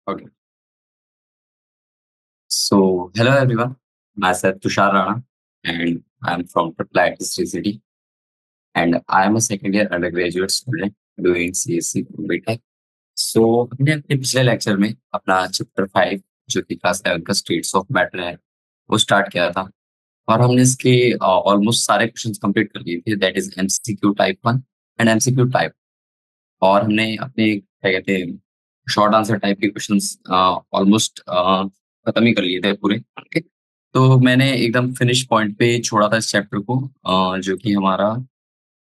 Okay. Hello everyone. Myself Tushar Rana, and I'm from Triple IIT City, and I am a second year undergraduate student doing CSC BTech. हमने अपने पिछले lecture में अपना chapter 5 जो कि class 11 का states of matter है वो स्टार्ट किया था और हमने इसके ऑलमोस्ट सारे क्वेश्चंस कंप्लीट कर लिए थे, that is MCQ type 1 and MCQ type. और हमने अपने क्या कहते हैं शॉर्ट आंसर टाइप के क्वेश्चंस ऑलमोस्ट खत्म ही कर लिए थे पूरे। ओके, तो मैंने एकदम फिनिश पॉइंट पे छोड़ा था इस चैप्टर को, जो कि हमारा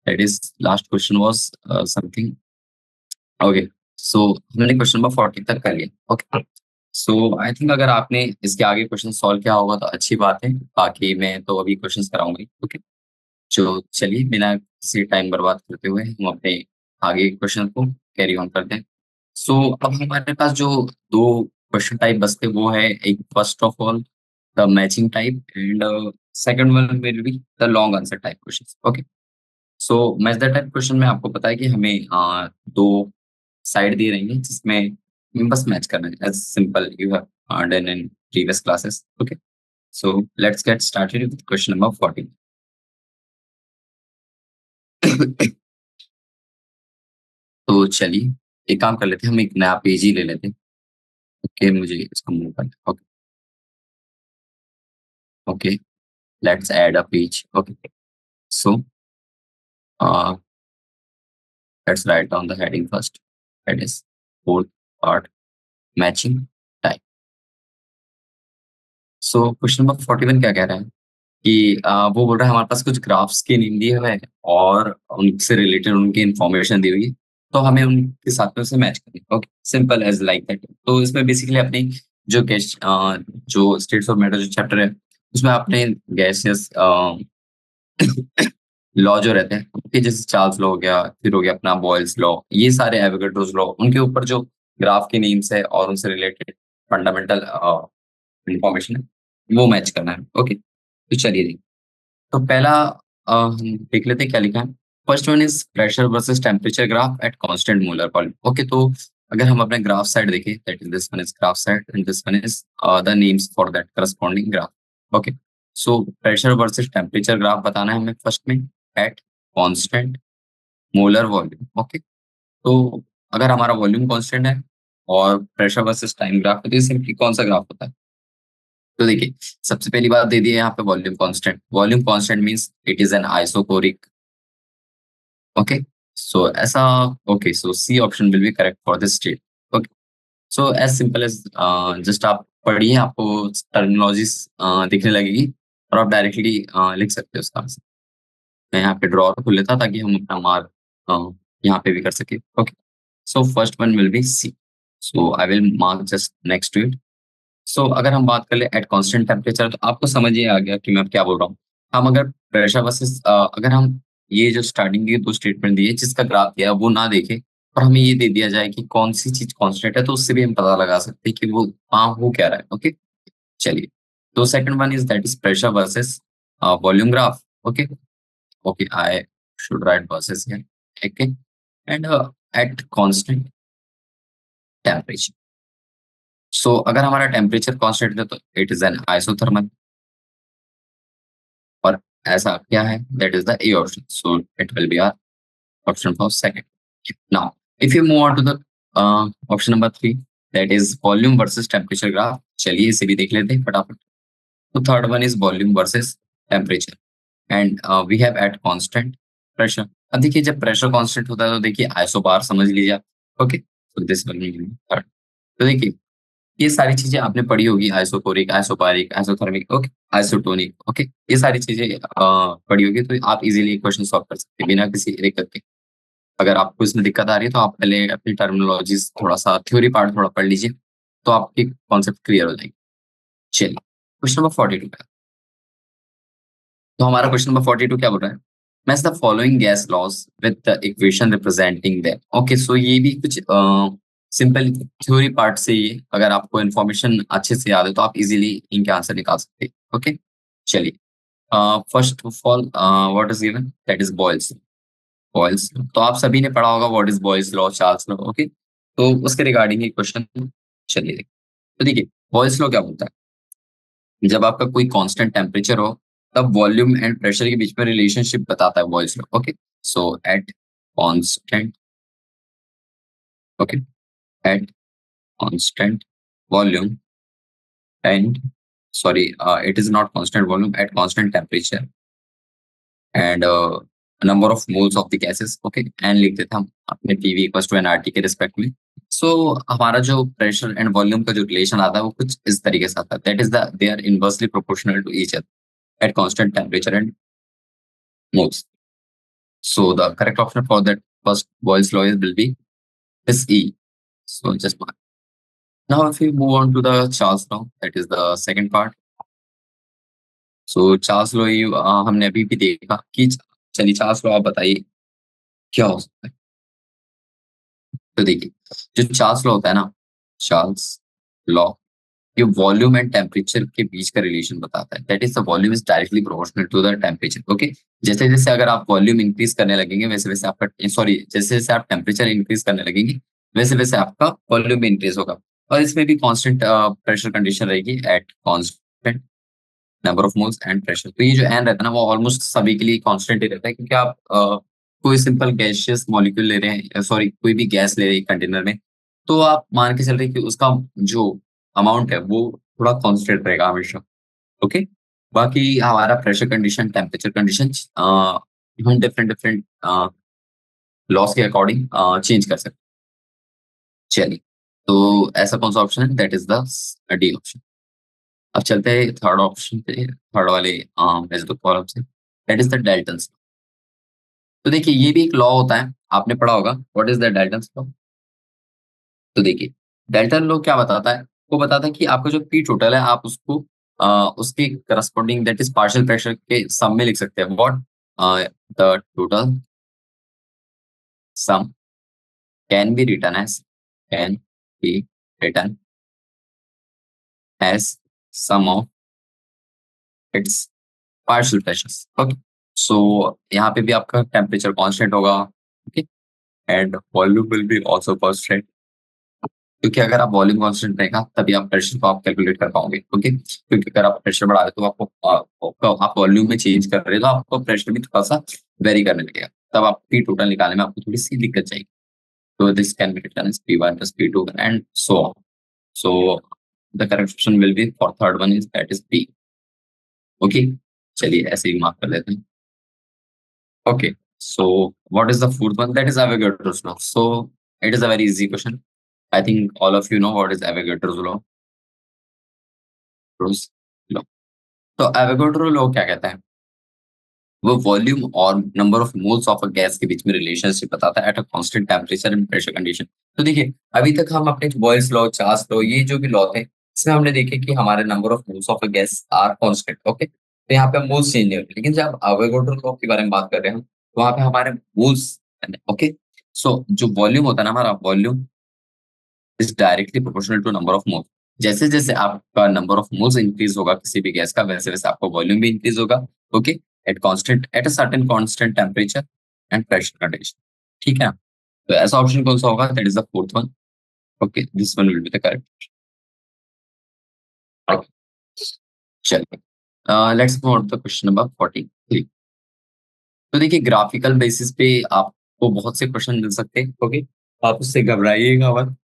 that is last question was something. Okay, so हमने क्वेश्चन नंबर 40 तक कर लिया। ओके, सो आई थिंक अगर आपने इसके आगे क्वेश्चन सॉल्व किया होगा तो अच्छी बात है, बाकी मैं तो अभी क्वेश्चंस कराऊंगी। ओके, जो चलिए बिना किसी टाइम बर्बाद करते हुए हम अपने आगे क्वेश्चन को कैरी ऑन करते हैं। अब हमारे पास जो दो क्वेश्चन टाइप बचते हैं वो है, एक first of all the matching type and second one will be the long answer type question. Okay, so match the type question में आपको पता है कि हमें दो साइड दी रहेंगी जिसमें हमें बस मैच करना है, as simple you have done in previous classes. Okay, so let's get started with question number 14। तो चलिए एक काम कर लेते हैं, हम एक नया पेज ही ले लेते हैं। ओके, मुझे इसको मूव करना। Okay, okay, let's add a page. Okay, so let's write down the heading first, that is fourth part, matching type. Question number 41 क्या कह रहा है कि वो बोल रहा है हमारे पास कुछ ग्राफ्स के नेम दिए हुए हैं और उनसे रिलेटेड उनकी इंफॉर्मेशन दी हुई है, तो हमें उनके साथ में उसे मैच करनी है। Okay, simple as like that. तो इसमें बेसिकली अपनी जो गैस जो स्टेट्स ऑफ मैटर जो चैप्टर है उसमें आपने गैसेस लॉ जो रहते हैं, ओके, जैसे चार्ल्स लॉ हो गया, फिर हो गया अपना बॉयल्स लॉ, ये सारे एवोगाड्रोस लॉ, उनके ऊपर जो ग्राफ के नेम्स है और उनसे रिलेटेड फंडामेंटल इंफॉर्मेशन है वो मैच करना है। ओके, तो चलिए जी। तो पहला हम देख लेते हैं क्या लिखा है। First one is pressure versus temperature graph at constant molar volume. Okay, तो अगर हम अपने ग्राफ साइड देखें, that is this one is graph side and this one is the names for that corresponding graph. Okay, so pressure versus temperature graph बताना है हमें first में at constant molar volume. Okay, तो अगर हमारा volume constant है और pressure versus time graph है तो ये सिंपली कौन सा ग्राफ होता है? तो देखिए, सबसे पहली बात दे दी है यहाँ पे volume constant. Volume constant means it is an isochoric. Okay, so ऐसा। Okay, so C option will be correct for this state. Okay, so as simple as just आप पढ़िए, आपको टर्मिनोलॉजीज दिखने लगेगी और आप डायरेक्टली लिख सकते हो उसका आंसर। मैं यहाँ पे ड्रॉ खोल लेता ताकि हम अपना मार्क यहाँ पे भी कर सके। Okay, so first one will be C, so I will mark just next to it. अगर हम बात कर ले एट कांस्टेंट टेम्परेचर तो आपको समझ ही आ गया कि मैं अब क्या बोल रहा हूँ। हम अगर प्रेशर वर्सेस अगर हम ये जो स्टार्टिंग के दो स्टेटमेंट दिए जिसका ग्राफ दिया वो ना देखे और हमें ये दे दिया जाए कि कौन सी चीज कांस्टेंट है, तो उससे भी हम पता लगा सकते हैं कि वो हो क्या रहा है। ओके, चलिए। तो second one is that is pressure versus volume graph. Okay, okay, I should write versus here. Okay, and eight constant temperature. अगर हमारा टेम्परेचर कांस्टेंट है तो इट इज एन आइसोथर्मल, और ऐसा क्या है, that is the A option, so it will be our option for second. Now if you move on to the option number 3, that is volume versus temperature graph. चलिए इसे भी देख लेते हैं फटाफट। तो third one is volume versus temperature and we have at constant pressure. अब देखिए, जब प्रेशर कांस्टेंट होता है तो देखिए आइसोबार समझ लीजिए आप। Okay, so this will be third. तो देखिए, ये सारी चीजें आपने पढ़ी होगी, isochoric, isobaric, isothermal, okay, isotonic. Okay, ये सारी चीजें पढ़ी होगी, तो आप इजीली क्वेश्चन सॉल्व कर सकते हैं बिना किसी दिक्कत के। अगर आपको इसमें दिक्कत आ रही है तो आप पहले अपनी टर्मिनोलॉजीज थोड़ा सा, थ्योरी पार्ट थोड़ा पढ़ लीजिए, तो आपकी कॉन्सेप्ट क्लियर हो जाएगी। चलिए, क्वेश्चन नंबर 42 पे। तो हमारा क्वेश्चन नंबर 42 क्या बोल रहा है? Match the following gas laws with the equation representing them. Okay, so ये भी कुछ सिंपल थ्योरी पार्ट से ही है। अगर आपको इन्फॉर्मेशन अच्छे से याद है तो आप इजीली इनके आंसर निकाल सकते हैं। ओके, चलिए। First of all what is given, that is Boyle's. Boyle's, तो आप सभी ने पढ़ा होगा what is Boyle's law, Charles law. Okay, तो उसके रिगार्डिंग एक क्वेश्चन चलिए तो देखिए बॉयल्स लॉ क्या बोलता है, जब आपका कोई कांस्टेंट टेम्परेचर हो तब वॉल्यूम एंड प्रेशर के बीच में रिलेशनशिप बताता है Boyle's law. Okay, so at constant, okay, at constant volume and sorry, it is not constant volume at constant temperature and number of moles of the gases, okay, and लिख देते हम अपने PV equals to nRT के respect में। सो हमारा जो pressure and volume का जो रिलेशन आता है वो कुछ इस तरीके से आता है, that is the they are inversely proportional to each other at constant temperature and moles. So the correct option for that first Boyle's law is will be is E. So just mark. Now if we move on to the Charles law, that is the second part. So Charles law ये हमने अभी भी देखा कि चलिए Charles law आप बताइए क्या हो सकता है। तो देखिए जो चार्ल्स लॉ होता है ना, चार्ल्स लॉ ये वॉल्यूम एंड टेम्परेचर के बीच का रिलेशन बताता है, that is the volume is directly proportional to the temperature. Okay, जैसे जैसे अगर आप वॉल्यूम इंक्रीज करने लगेंगे वैसे वैसे आपका सॉरी जैसे जैसे आप टेम्परेचर इंक्रीज करने लगेंगे वैसे वैसे आपका वॉल्यूम भी इंक्रीज होगा। और इसमें भी कांस्टेंट प्रेशर कंडीशन रहेगी at constant number of moles and pressure. तो ये जो एन रहता है ना वो ऑलमोस्ट सभी के लिए कांस्टेंट ही रहता है, क्योंकि आप कोई सिंपल गैसियस मॉलिक्यूल ले रहे हैं, सॉरी कोई भी गैस ले रहे हैं कंटेनर में, तो आप मान के चल रहे हैं कि उसका जो अमाउंट है वो थोड़ा कांस्टेंट रहेगा हमेशा। ओके, बाकी हमारा प्रेशर कंडीशन टेम्परेचर कंडीशन हम डिफरेंट डिफरेंट लॉस के अकॉर्डिंग चेंज कर सकते हैं। चलिए तो ऐसा कौन सा ऑप्शन है, that is the D option. अब चलते हैं थर्ड ऑप्शन पे, थर्ड वाले मेरे दो कॉलम से, दैट इज द डेल्टन्स। तो देखिए ये भी एक लॉ होता है, आपने पढ़ा होगा, what is the Dalton's law. तो देखिए डेल्टन लॉ क्या बताता है, वो बताता है कि आपका जो पी टोटल है आप उसको उसके corresponding that is partial pressure के सम में लिख सकते हैं। What the total sum can be written as, can be written as sum of its partial pressures. Okay, so यहाँ पे भी आपका टेम्परेचर कांस्टेंट होगा, okay, and volume will be also constant, क्योंकि अगर आप वॉल्यूम कांस्टेंट रहेगा तभी आप प्रेशर को आप कैलकुलेट कर पाओगे। ओके, क्योंकि अगर आप प्रेशर बढ़ा रहे हो तो आप वॉल्यूम में चेंज कर रहे हो तो आपको प्रेशर भी थोड़ा सा वेरी करने लगेगा, तब आप पी टोटल निकालने में आपको थोड़ी सी दिक्कत जाएगी। तो this can be written as P1 plus P2 and so on. So the correct option will be for third one is that is B. Okay, चलिए ऐसे ही मार्क कर लेते हैं। Okay, so what is the fourth one? That is Avogadro's law. So it is a very easy question. I think all of you know what is Avogadro's law. Avogadro's law. तो Avogadro law क्या कहता है, वो volume और number of moles of a gas के बीच में relationship बताता है eight a constant temperature and pressure condition. तो देखिए अभी तक हम अपने बॉयल्स लॉ, चार्ल्स लॉ, ये जो भी लॉ थे इसमें हमने देखे कि हमारे number of moles of a gas are constant. Okay, तो यहाँ पे मोल्स चेंज नहीं होते, लेकिन जब एवोगाड्रो लॉ के बारे में बात कर रहे हैं हम तो वहाँ पे हमारे मोल्स, ओके, सो जो वॉल्यूम होता है ना हमारा volume is directly proportional to number of moles. जैसे जैसे आपका नंबर ऑफ मोल्स इंक्रीज होगा किसी भी गैस का वैसे वैसे आपका वॉल्यूम भी इंक्रीज होगा। Okay, at a certain constant temperature and pressure condition. ठीक है, तो ऐसा ऑप्शन कौन सा होगा, that is the fourth one. Okay, this one will be the correct. Okay, चलिए let's move on to question number 43। तो देखिए ग्राफिकल बेसिस पे आपको बहुत से क्वेश्चन मिल सकते हैं। ओके, आप उससे घबराइएगा मत।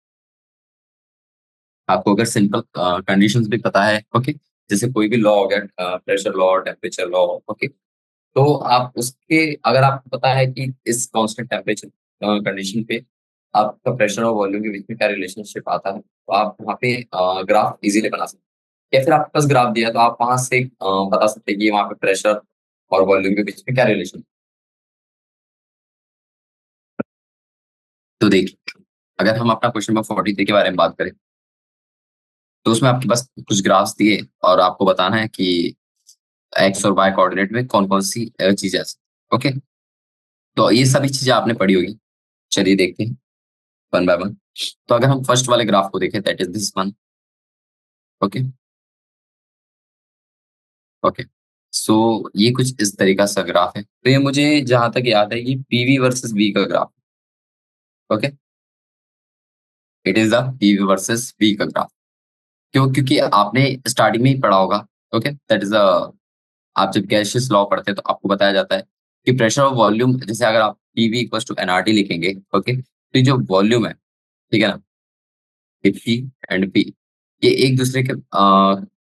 आपको अगर सिंपल कंडीशंस भी पता है, ओके, जैसे कोई भी लॉ हो गया, pressure law, temperature law, okay, तो आप उसके अगर आपको पता है कि इस कांस्टेंट टेम्परेचर कंडीशन पे आपका प्रेशर और वॉल्यूम के बीच में क्या रिलेशनशिप आता है, तो आप वहाँ पे ग्राफ इजीली बना सकते हैं। या फिर आपके पास ग्राफ दिया है, तो आप वहां से बता सकते हैं कि वहाँ पे प्रेशर और वॉल्यूम के बीच में क्या रिलेशन। तो देखिए अगर हम अपना क्वेश्चन नंबर 43 के बारे में बात करें तो उसमें आपके पास कुछ ग्राफ्स दिए और आपको बताना है कि एक्स और वाई कोऑर्डिनेट में कौन-कौन सी चीज़ें आ सकती हैं। ओके? तो ये सभी चीज़ें आपने पढ़ी होगी। चलिए देखते हैं वन बाय वन। तो अगर हम फर्स्ट वाले ग्राफ को देखें that is this one. Okay? Okay. So ये कुछ इस तरीक़ा सा ग्राफ है। तो ये मुझे जहाँ तक याद है ये पीवी वर्सेस वी का graph. Okay? It is the PV versus V का ग्राफ। क्यों? क्योंकि आपने स्टार्टिंग में ही पढ़ा होगा। ओके, दैट इज आप जब गैसियस लॉ पढ़ते हैं तो आपको बताया जाता है कि प्रेशर और वॉल्यूम, जैसे अगर आप पीवी इक्वल्स टू एनआरटी लिखेंगे, ओके, तो ये जो वॉल्यूम है, ठीक है ना, पी एंड पी, ये एक दूसरे के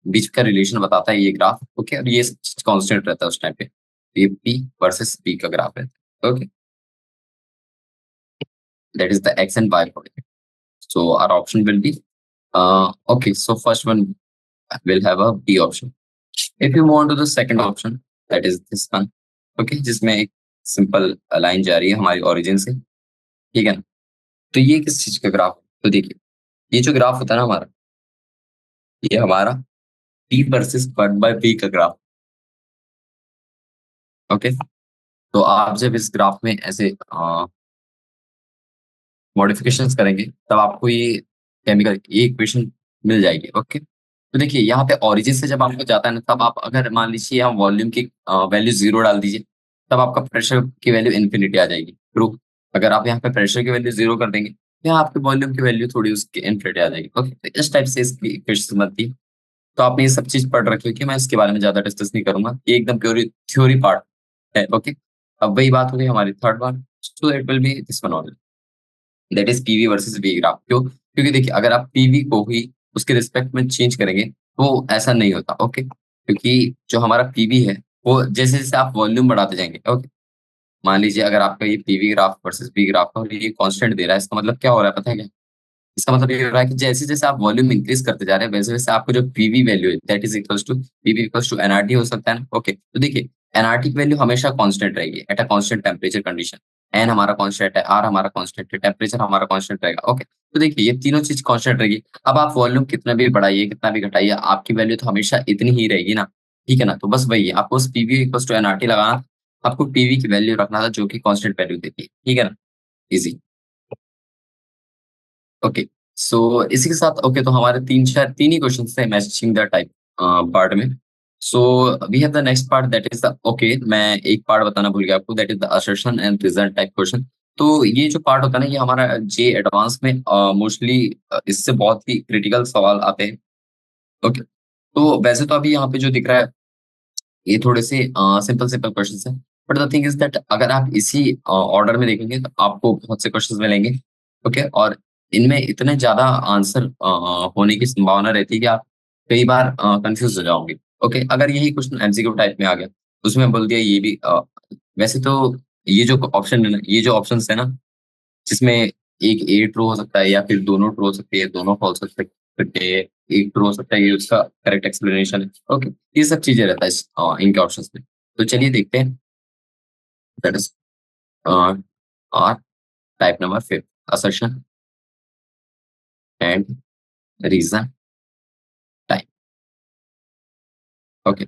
बीच का रिलेशन बताता है ये ग्राफ। ओके, और ये कांस्टेंट रहता है उस टाइम पे। ये पी वर्सेस पी का ग्राफ है। Okay, that is the X and Y coordinate. So our option will be okay. So first one will have a B option. If you move on to the second option, that is this one. Okay, जिसमें एक simple line जा रही है हमारी origin से, ठीक है ना? तो ये किस चीज का ग्राफ है? तो देखिए, ये जो ग्राफ होता है ना हमारा, ये हमारा P वर्सेस 1/B का ग्राफ। ओके, तो आप जब इस ग्राफ में ऐसे मॉडिफिकेशंस करेंगे, तब आपको ये इक्वेशन मिल जाएगी। ओके, तो देखिए यहाँ पे ओरिजिन से जब आपको जाता है ना, तब आप अगर मान लीजिए यहाँ वॉल्यूम की वैल्यू 0 डाल दीजिए, तब आपका प्रेशर की वैल्यू इन्फिनिटी आ जाएगी। ट्रू। अगर आप यहाँ पे प्रेशर की वैल्यू 0 कर देंगे, तो यहाँ आपके वॉल्यूम की वैल्यू थोड़ी उसकी इन्फिनिटी आ जाएगी। ओके, तो इस टाइप से इसकी इक्वेशन बनती है। तो आपने ये सब चीज़ पढ़ रखी है कि मैं इसके बारे में ज़्यादा डिस्कस नहीं करूँगा। ये एकदम प्योरी थ्योरी पार्ट है। ओके, अब वही बात हो गई हमारी थर्ड बार। So it will be this one only, that is PV versus V graph. क्यों? क्योंकि देखिए, अगर आप पीवी को ही उसके रिस्पेक्ट में चेंज करेंगे, तो ऐसा नहीं होता। ओके, क्योंकि जो हमारा पीवी है, वो जैसे-जैसे आप वॉल्यूम बढ़ाते जाएँगे। ओके, मान लीजिए अगर आपका ये PV graph versus V graph है और ये कांस्टेंट दे रहा है, इसका मतलब क्या हो रहा है पता है क्या? इसका मतलब ये हो रहा है कि जैसे-जैसे आप वॉल्यूम इंक्रीज़ करते जा रहे हैं, वैसे-वैसे आपको जो पीवी वैल्यू है, that is equals to PV equals to NRT हो सकता है ना? ओके, तो देखिए, एनआरटी की वैल्यू हमेशा कांस्टेंट रहेगी at a constant temperature condition. N हमारा कांस्टेंट है, आर हमारा कांस्टेंट है, टेम्परेचर हमारा कांस्टेंट रहेगा। ओके, तो देखिए ये तीनों चीज़ कांस्टेंट रहेगी। अब आप वॉल्यूम कितना भी बढ़ाइए, कितना भी घटाइए, आपकी वैल्यू तो हमेशा इतनी ही रहेगी ना, ठीक है ना? तो बस वही है, आपको बस पीवी इक्वल्स टू एनआरटी लगाना, आपको पीवी की वैल्यू रखना था जो कि कांस्टेंट वैल्यू देती है, ठीक है ना? ईज़ी। ओके, सो इसी के साथ ओके, तो हमारे 3 ही क्वेश्चंस थे मैचिंग द टाइप पार्ट में। So we have the next part, that is the okay, मैं एक पार्ट बताना भूल गया आपको, that is the assertion and result type question. तो ये जो पार्ट होता है ना, ये हमारा जे एडवांस में मोस्टली इससे बहुत ही क्रिटिकल सवाल आते हैं। ओके, तो वैसे तो अभी यहाँ पे जो दिख रहा है, ये थोड़े से सिंपल सिंपल क्वेश्चंस हैं। But the thing is that अगर आप इसी ऑर्डर में देखेंगे, तो आपको बहुत से क्वेश्चंस मिलेंगे। ओके, और इनमें इतने ज़्यादा आंसर होने की संभावना रहती है कि आप कई बार कन्फ्यूज़ हो जाओगे। ओके, अगर यही क्वेश्चन एमसीक्यू टाइप में आ गया, तो उसमें बोल दिया ये भी वैसे तो ये जो ऑप्शन है ना, ये जो ऑप्शंस है ना, जिसमें एक ए ट्रू हो सकता है या फिर दोनों ट्रू हो सकती है, दोनों फॉल्स हो सकते हैं, एक ट्रू हो सकता है, ये उसका करेक्ट एक्सप्लेनेशन है। ओके, ये सब चीज़ें रहता है इनके ऑप्शंस में। तो चलिए देखते हैं, that is R type number 5, assertion and reason type. Okay,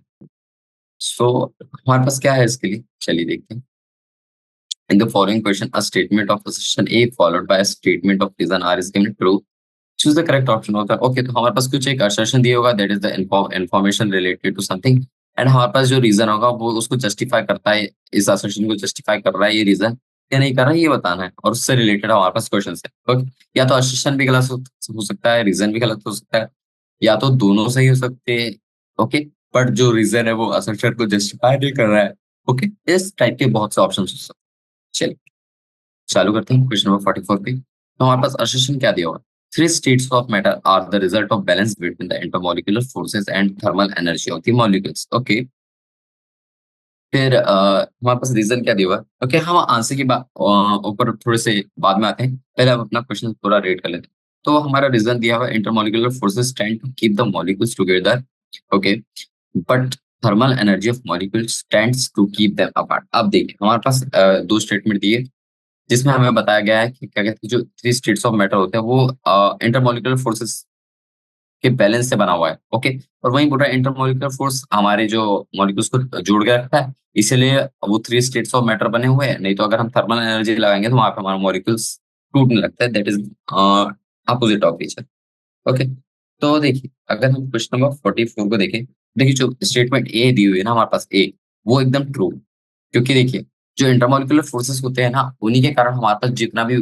so हमारे पास क्या है इसके लिए? चलिए देखते हैं। In the following question, a statement of assertion A followed by a statement of reason R is given true. Choose the correct option होता है। ओके, तो हमारे पास कुछ एक असर्शन दिया होगा, that is the information related to something, and हमारे पास जो रीजन होगा वो उसको जस्टिफाई करता है, इस असर्शन को जस्टिफाई कर रहा है ये रीजन या नहीं कर रहा है, ये बताना है, और उससे रिलेटेड हमारे पास क्वेश्चन है। ओके, या तो असर्शन भी गलत हो सकता है, रीजन भी गलत हो सकता है, या तो दोनों सही हो सकते हैं। ओके, बट जो रीजन है वो असर्शन को जस्टिफाई नहीं कर रहा है। ओके, इस टाइप के बहुत से ऑप्शन हो सकते हैं। चलिए चालू करते हैं क्वेश्चन नंबर 44 पे। तो हमारे पास असर्शन क्या दिया हुआ है? Three states of matter are the result of balance between the intermolecular forces and thermal energy of the molecules. Okay, फिर हमारे पास रीजन क्या दिया हुआ है? ओके, हम आंसर की बात ऊपर थोड़े से बाद में आते हैं, पहले हम अपना क्वेश्चन पूरा रेड कर लेते हैं। तो हमारा रीजन दिया हुआ है, intermolecular forces tend to keep the molecules together. Okay, but thermal energy of molecules tends to keep them apart. अब देखिए हमारे पास दो स्टेटमेंट दिए, जिसमें हमें बताया गया है कि क्या कहते हैं, जो थ्री स्टेट्स ऑफ मैटर होते हैं वो इंटरमॉलिक्यूलर फोर्सेस के बैलेंस से बना हुआ है। ओके, और वहीं बोल रहा है इंटरमॉलिक्यूलर फोर्स हमारे जो मॉलिक्यूल्स को जोड़ के रखता है, इसीलिए वो थ्री स्टेट्स ऑफ मैटर बने हुए हैं। नहीं तो अगर हम थर्मल एनर्जी लगाएंगे तो वहां पे हमारा मॉलिक्यूल्स टूटने लगता है, that is opposite of each other. Okay, तो देखिए अगर हम क्वेश्चन नंबर 44 को देखें, देखिए जो स्टेटमेंट ए दी हुई है ना हमारे पास, ए, वो एकदम ट्रू। क्योंकि देखिए जो इंटरमॉलिक्यूलर फोर्सेस होते हैं ना, उन्हीं के कारण हमारे पास जितना भी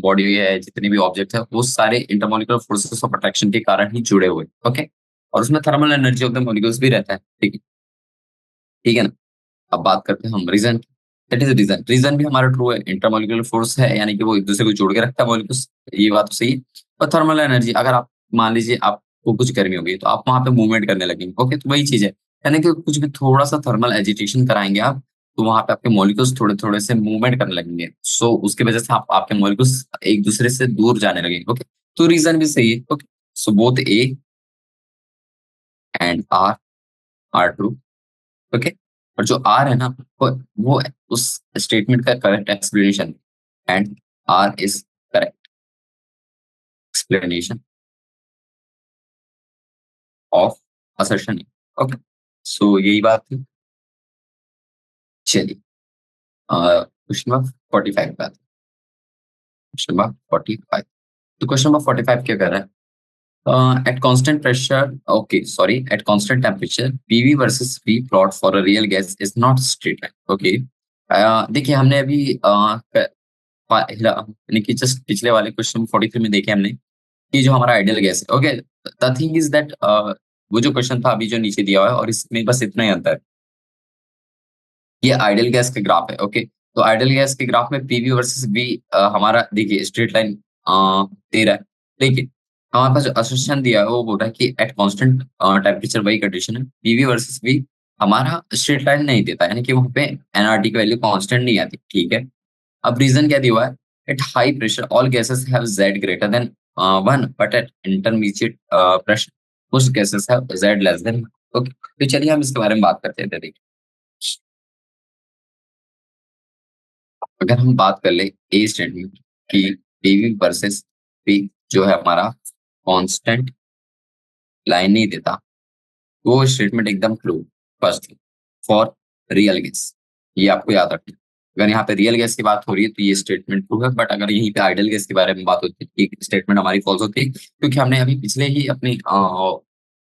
बॉडी है, जितने भी ऑब्जेक्ट है, वो सारे इंटरमॉलिक्यूलर फोर्सेस ऑफ अट्रैक्शन के कारण ही जुड़े हुए हैं। ओके, और उसमें thermal energy of the molecules भी रहता है। ठीक है ना। अब बात करते हैं हम रीजन की। That is reason. रीजन भी हमारा ट्रू है, इंटरमॉलिक्यूलर फोर्स है, यानी कि वो एक दूसरे को जोड़ के रखता है मॉलिक्यूल्स। ये बात तो सही है। और थर्मल एनर्जी, अगर आप मान लीजिए आपको कुछ गर्मी हो गई तो आप वहां पे मूवमेंट करने लगेंगे। ओके, तो वही चीज है, यानी कि कुछ भी थोड़ा सा थर्मल एजिटेशन कराएंगे आप, तो वहां पे आपके मॉलिक्यूल्स थोड़े थोड़े से मूवमेंट करने लगेंगे। सो उसकी वजह से आपके मॉलिक्यूल्स एक दूसरे से दूर जाने लगेंगे। ओके, तो रीजन भी सही है। Okay, so both A and R true. Okay, और जो आर है ना, वो उस स्टेटमेंट का correct explanation, and R is correct explanation of assertion. Okay, so यही बात थी। चलिए, क्वेश्चन नंबर 45 बात। क्वेश्चन नंबर 45, तो क्वेश्चन नंबर 45 क्या कर रहा है? At constant pressure, okay, sorry, at constant temperature, PV versus V plot for a real gas is not straight line. Okay, देखिए हमने अभी यानी कि जस्ट पिछले वाले क्वेश्चन 43 में देखे हमने कि जो हमारा आइडियल गैस है। Okay, the thing is that वो जो क्वेश्चन था अभी जो नीचे दिया हुआ है, और इसमें बस इतना ही अंतर है। ये आइडियल गैस का ग्राफ है। ओके, तो आइडियल गैस के ग्राफ में पीवी वर्सेस वी हमारा देखिए स्ट्रेट लाइन दे रहा है। लेकिन हमारे पास जो असर्शन दिया है वो बोल रहा है कि एट कांस्टेंट टेम्परेचर वही कंडीशन है, पीवी वर्सेस वी हमारा स्ट्रेट लाइन नहीं देता, यानी कि वहां पे एनआरटी की वैल्यू कांस्टेंट नहीं आती। ठीक है, अब रीजन क्या दिया हुआ है? At high pressure all gases have Z greater than 1, but at intermediate pressure कुछ gases have Z less than. Okay, तो चलिए हम इसके बारे में बात करते हैं। देखिए, अगर हम बात कर ले ए स्टेटमेंट की, पीवी वर्सेस पी जो है हमारा कांस्टेंट लाइन नहीं देता, वो स्टेटमेंट एकदम true. First for real gas, ये आपको याद रखना है। अगर यहाँ पे रियल गैस की बात हो रही है तो ये स्टेटमेंट ट्रू है, बट अगर यहीं पे आइडियल गैस के बारे में बात होती है, एक स्टेटमेंट हमारी फॉल्स होती है, क्योंकि हमने अभी पिछले ही अपनी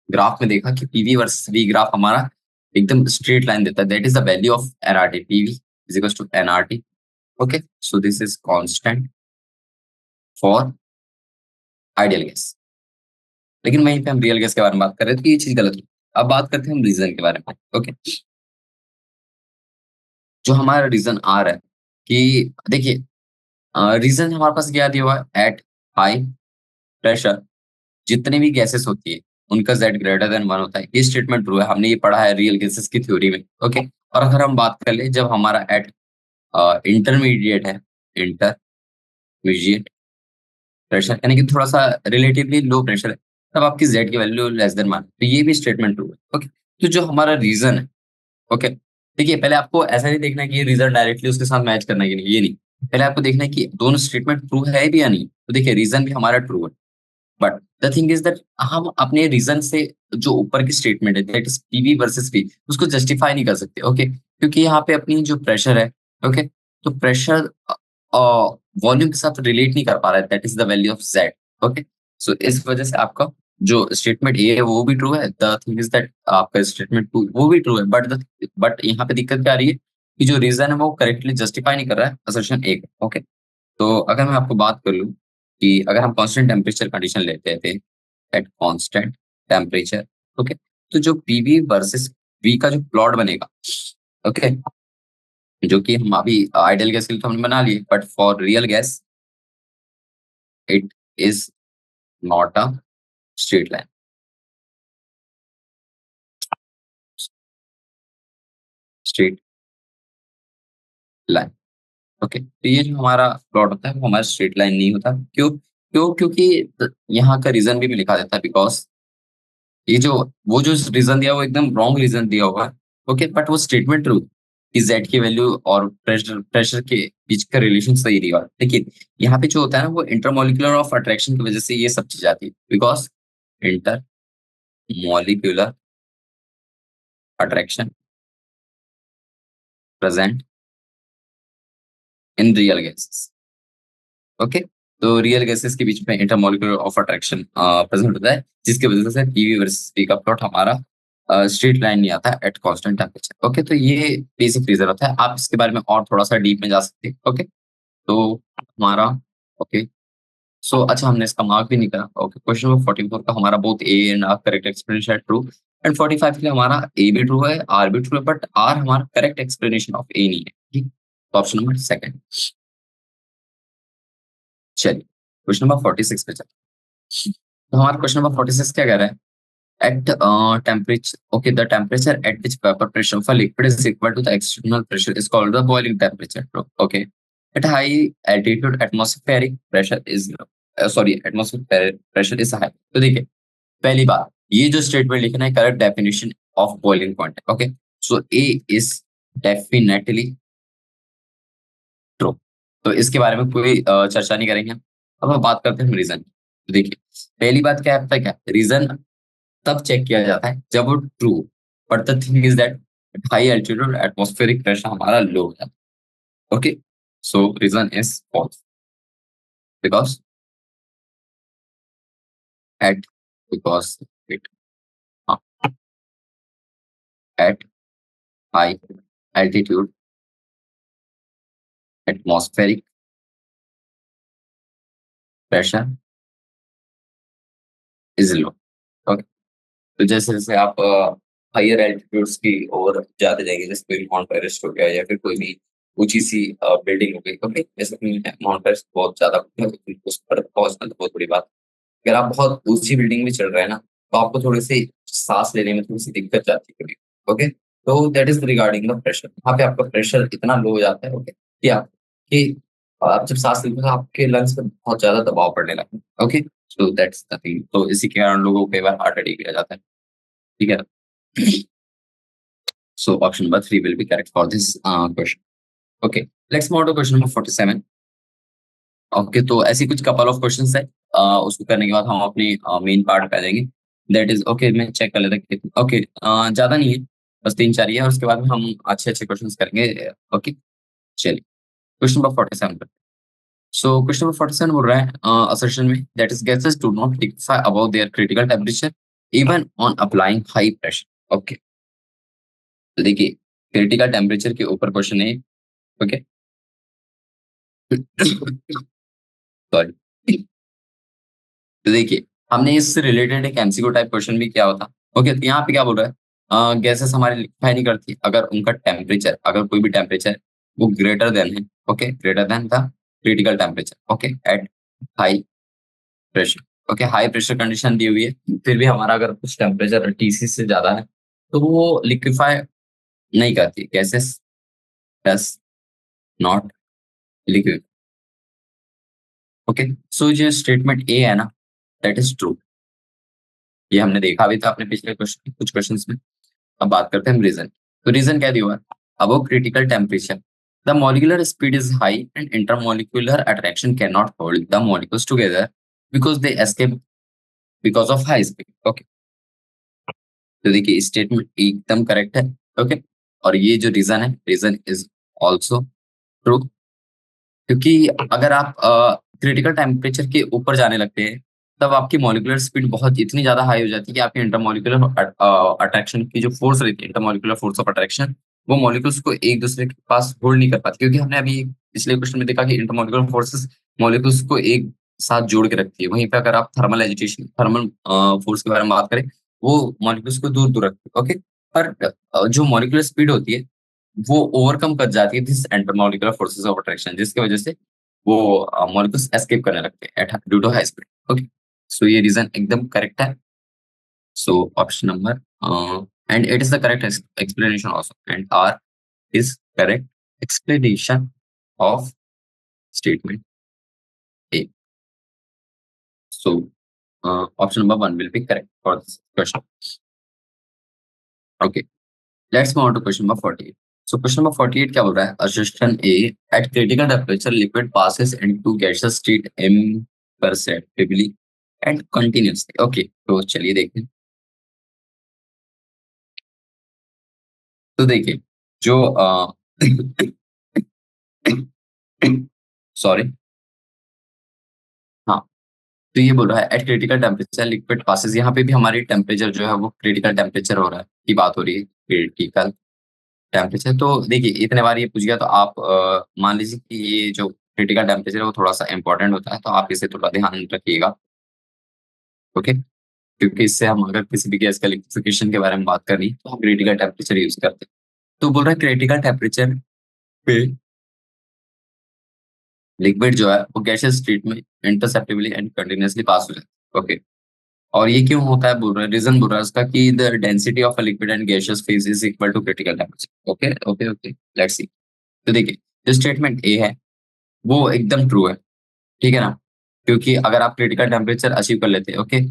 ग्राफ में देखा कि पीवी वर्सेस वी ग्राफ हमारा एकदम स्ट्रेट लाइन देता है। That is the value of NRT, PV is equal to NRT. Okay, so this is constant for ideal gas. लेकिन वहीं पे हम रियल गैस के बारे में बात कर रहे थे, तो ये चीज गलत हुई। अब बात करते हैं हम रीजन के बारे में। ओके, जो हमारा रीजन आ रहा है कि देखिए, रीजन हमारे पास क्या दिया हुआ है? एट हाई प्रेशर जितने भी गैसेस होती है उनका जेड ग्रेटर देन 1 होता है। ये स्टेटमेंट ट्रू है, हमने ये पढ़ा है रियल गैसेस की थ्योरी में। ओके, और अगर हम बात कर ले जब हमारा एट इंटरमीडिएट है, इंटरमीडिएट प्रेशर यानी कि थोड़ा सा रिलेटिवली लो प्रेशर है, तब आपकी जेड की वैल्यू लेस देन 1, तो ये भी स्टेटमेंट ट्रू है। ओके, तो जो हमारा रीजन है, ओके, देखिए पहले आपको ऐसा नहीं देखना है कि ये रीजन डायरेक्टली उसके साथ मैच करना है कि नहीं, ये नहीं। पहले आपको देखना है कि दोनों स्टेटमेंट ट्रू है भी या नहीं। तो देखिए रीजन भी हमारा ट्रू है, but the thing is that हम अपने रीजन से जो ऊपर की स्टेटमेंट है that is PV versus P, उसको जस्टिफाई नहीं कर सकते। ओके, क्योंकि यहाँ पे अपनी जो प्रेशर है, ओके, तो प्रेशर वॉल्यूम के साथ रिलेट नहीं कर पा रहा है, that is the value of Z. Okay, so इस वजह से आपका जो स्टेटमेंट ए है वो भी ट्रू है। द थिंग इज दैट आपका स्टेटमेंट टू वो भी ट्रू है, बट यहाँ पे दिक्कत क्या आ रही है कि जो रीजन है वो करेक्टली जस्टिफाई नहीं कर रहा है असर्शन ए का। ओके, तो अगर मैं आपको बात कर लूँ कि अगर हम कांस्टेंट टेम्परेचर कंडीशन लेते थे, एट कांस्टेंट टेम्परेचर, ओके, तो जो पीवी वर्सेस वी का जो प्लॉट बनेगा, ओके, जो कि हम अभी आइडियल गैस के लिए तो हमने बना लिए, but for real gas it is not a straight line, straight line. Okay, तो ये जो हमारा प्लॉट होता है वो हमारा स्ट्रेट लाइन नहीं होता। क्योंकि यहाँ का रीजन भी मैं लिखा देता है, बिकॉज ये जो वो जो रीजन दिया वो एकदम रॉन्ग रीजन दिया हुआ है। ओके, बट वो स्टेटमेंट ट्रू कि जेड की वैल्यू और प्रेशर प्रेशर के बीच का रिलेशन सही दिया हुआ है। लेकिन यहाँ पे जो होता है ना, वो इंटरमोलिकुलर ऑफ अट्रैक्शन की वजह से ये सब चीज आती है, because inter molecular attraction present in real gases. Okay, तो रियल गैसेस के बीच में इंटरमोलिकुलर ऑफ अट्रैक्शन प्रेजेंट होता है, जिसकी वजह से पीवी वर्सेस पी का प्लॉट हमारा स्ट्रेट लाइन नहीं आता एट कांस्टेंट टेम्परेचर। ओके, तो ये बेसिक रीजन होता है। आप इसके बारे में और थोड़ा-सा डीप में जा सकते हैं। ओके, तो हमारा ओके, सो अच्छा हमने इसका मार्क भी नहीं करा। ओके, क्वेश्चन नंबर 44 का हमारा both A and R correct explanation है ट्रू, एंड 45 के लिए हमारा ए भी ट्रू है, आर भी ट्रू है, बट आर हमारा करेक्ट एक्सप्लेनेशन ऑफ ए नहीं है। ठीक, तो ऑप्शन नंबर सेकंड। चलिए क्वेश्चन नंबर 46 पे चलते हैं। तो हमारा क्वेश्चन नंबर 46 क्या कह रहा है? At temperature, okay, the temperature at which vapor pressure of a liquid is equal to the external pressure is called the boiling temperature. Okay, at high altitude, atmospheric pressure is atmospheric pressure is high. तो देखिए, पहली बात, ये जो statement लिखना है correct definition of boiling point है। Okay, so A is definitely true. तो इसके बारे में कोई चर्चा नहीं करेंगे। अब हम बात करते हैं रीजन। तो देखिए, पहली बात क्या है, पता है क्या रीजन तब चेक किया जाता है जब वो true, but the thing is that high altitude atmospheric pressure हमारा लो है। Okay, so reason is false because at because it at high altitude atmospheric pressure is low. Okay, तो जैसे जैसे आप हायर एल्टीट्यूड्स की ओर जाते जाएंगे, जैसे कोई माउंट एवरेस्ट हो गया या फिर कोई भी ऊंची सी बिल्डिंग हो गई। ओके, जैसे कि माउंट एवरेस्ट बहुत ज्यादा ऊंचा है, उस पर पहुंचना तो बहुत बड़ी बात है। अगर आप बहुत ऊंची बिल्डिंग में चल रहे हैं ना, तो आपको थोड़ी सी सांस लेने में थोड़ी सी दिक्कत जाती है कभी। ओके, तो that is regarding the pressure. वहाँ पे आपका प्रेशर इतना लो हो जाता है, ओके, कि आप जब सांस लेते हो तो आपके लंग्स पे बहुत ज्यादा दबाव पड़ने लगता है। Okay, so that's the thing. तो इसी के कारण लोगों को कई बार हार्ट अटैक भी आ जाता है। ठीक है, so option number 3 will be correct for this question. Okay, let's move on to question number 47. Okay, तो ऐसी कुछ कपल ऑफ क्वेश्चंस है, उसको करने के बाद हम अपनी मेन पार्ट पे आ जाएंगे। दैट इज ओके, मैं चेक कर लेता कि ओके, ज्यादा नहीं है, बस 3-4 ही है, और उसके बाद में हम अच्छे अच्छे क्वेश्चंस करेंगे। ओके, चलिए क्वेश्चन नंबर 47 पर। सो क्वेश्चन नंबर 47 बोल रहा है असर्शन में that is gases do not liquefy above their critical temperature even on applying high pressure. Okay, तो देखिए क्रिटिकल टेम्परेचर के ऊपर क्वेश्चन है। Okay, sorry. तो देखिए, हमने इससे रिलेटेड एक एमसीक्यू टाइप क्वेश्चन भी किया होता। ओके, तो यहाँ पे क्या बोल रहा है, गैसेस हमारी लिक्विफाई नहीं करती अगर उनका टेम्परेचर, अगर कोई भी टेम्परेचर वो ग्रेटर देन है। Okay, greater than the critical temperature. Okay, at high pressure. Okay, high pressure condition दी हुई है, फिर भी हमारा अगर कुछ टेम्परेचर टीसी से ज्यादा है तो वो लिक्विफाई नहीं करती। Gases does not liquid. Okay, so जो स्टेटमेंट ए है ना, दैट इज ट्रू। ये हमने देखा भी था अपने पिछले क्वेश्चन कुछ क्वेश्चंस में। अब बात करते हैं हम रीजन। तो रीजन क्या दिया हुआ है? Above critical temperature the molecular speed is high and intermolecular attraction can not hold the molecules together because they escape because of high speed. Okay, तो देखिए स्टेटमेंट एकदम करेक्ट है। ओके, और ये जो रीजन है, रीजन इज ऑल्सो ट्रू, क्योंकि अगर आप क्रिटिकल टेम्परेचर के ऊपर जाने लगते हैं तब आपकी मॉलिक्यूलर स्पीड बहुत इतनी ज्यादा हाई हो जाती है कि आपकी इंटरमॉलिक्यूलर अट्रैक्शन की जो फोर्स रहती है, इंटरमॉलिक्यूलर फोर्स ऑफ अट्रैक्शन, वो मॉलिक्यूल्स को एक दूसरे के पास होल्ड नहीं कर पाती। क्योंकि हमने अभी पिछले क्वेश्चन में देखा कि इंटरमॉलिक्यूलर फोर्सेस मॉलिक्यूल्स को एक साथ जोड़ के रखती है। वहीं पे अगर आप थर्मल एजिटेशन, थर्मल फोर्स के बारे में बात करें, वो मॉलिक्यूल्स को दूर दूर रखती है। ओके, पर जो मॉलिक्यूलर स्पीड होती है वो ओवरकम कर जाती है this intermolecular forces of attraction, जिसकी वजह से वो मॉलिक्यूल्स एस्केप करने लगते हैं at due to high speed. Okay, so ये रीजन एकदम करेक्ट है। So option number and it is the correct explanation also, and R is correct explanation of statement A. So option number 1 will be correct for this question. Okay, let's move on to question number 48. So question number 48 क्या बोल रहा है? Assertion A, at critical temperature liquid passes into gaseous state imperceptibly and continuously. Okay, तो चलिए देखते हैं। तो देखिए, जो सॉरी, हाँ, तो ये बोल रहा है eight critical temperature liquid passes, यहाँ पे भी हमारी टेम्परेचर जो है वो क्रिटिकल टेम्परेचर हो रहा है की बात हो रही है, क्रिटिकल टेम्परेचर। तो देखिए इतने बार ये पूछ गया तो आप मान लीजिए कि ये जो क्रिटिकल टेम्परेचर है वो थोड़ा सा इंपॉर्टेंट होता है, तो आप इसे थोड़ा ध्यान रखिएगा। ओके, क्योंकि इससे हम अगर किसी भी गैस का लिक्विफिकेशन के बारे में बात करनी तो हम क्रिटिकल टेम्परेचर यूज करते हैं। तो बोल रहा है क्रिटिकल टेम्परेचर पे लिक्विड जो है वो गैसियस स्टेट में इंटरसेप्टिबली एंड कंटिन्यूअसली पास हो जाता है। ओके, और ये क्यों होता है बोल रहा है, रीजन बोल रहा है उसका कि the density of a liquid and gaseous phase is equal to critical temperature. Okay okay okay, let's see. तो देखिए जो स्टेटमेंट ए है वो एकदम ट्रू है, ठीक है ना, क्योंकि अगर आप क्रिटिकल टेम्परेचर अचीव कर लेते हैं, ओके,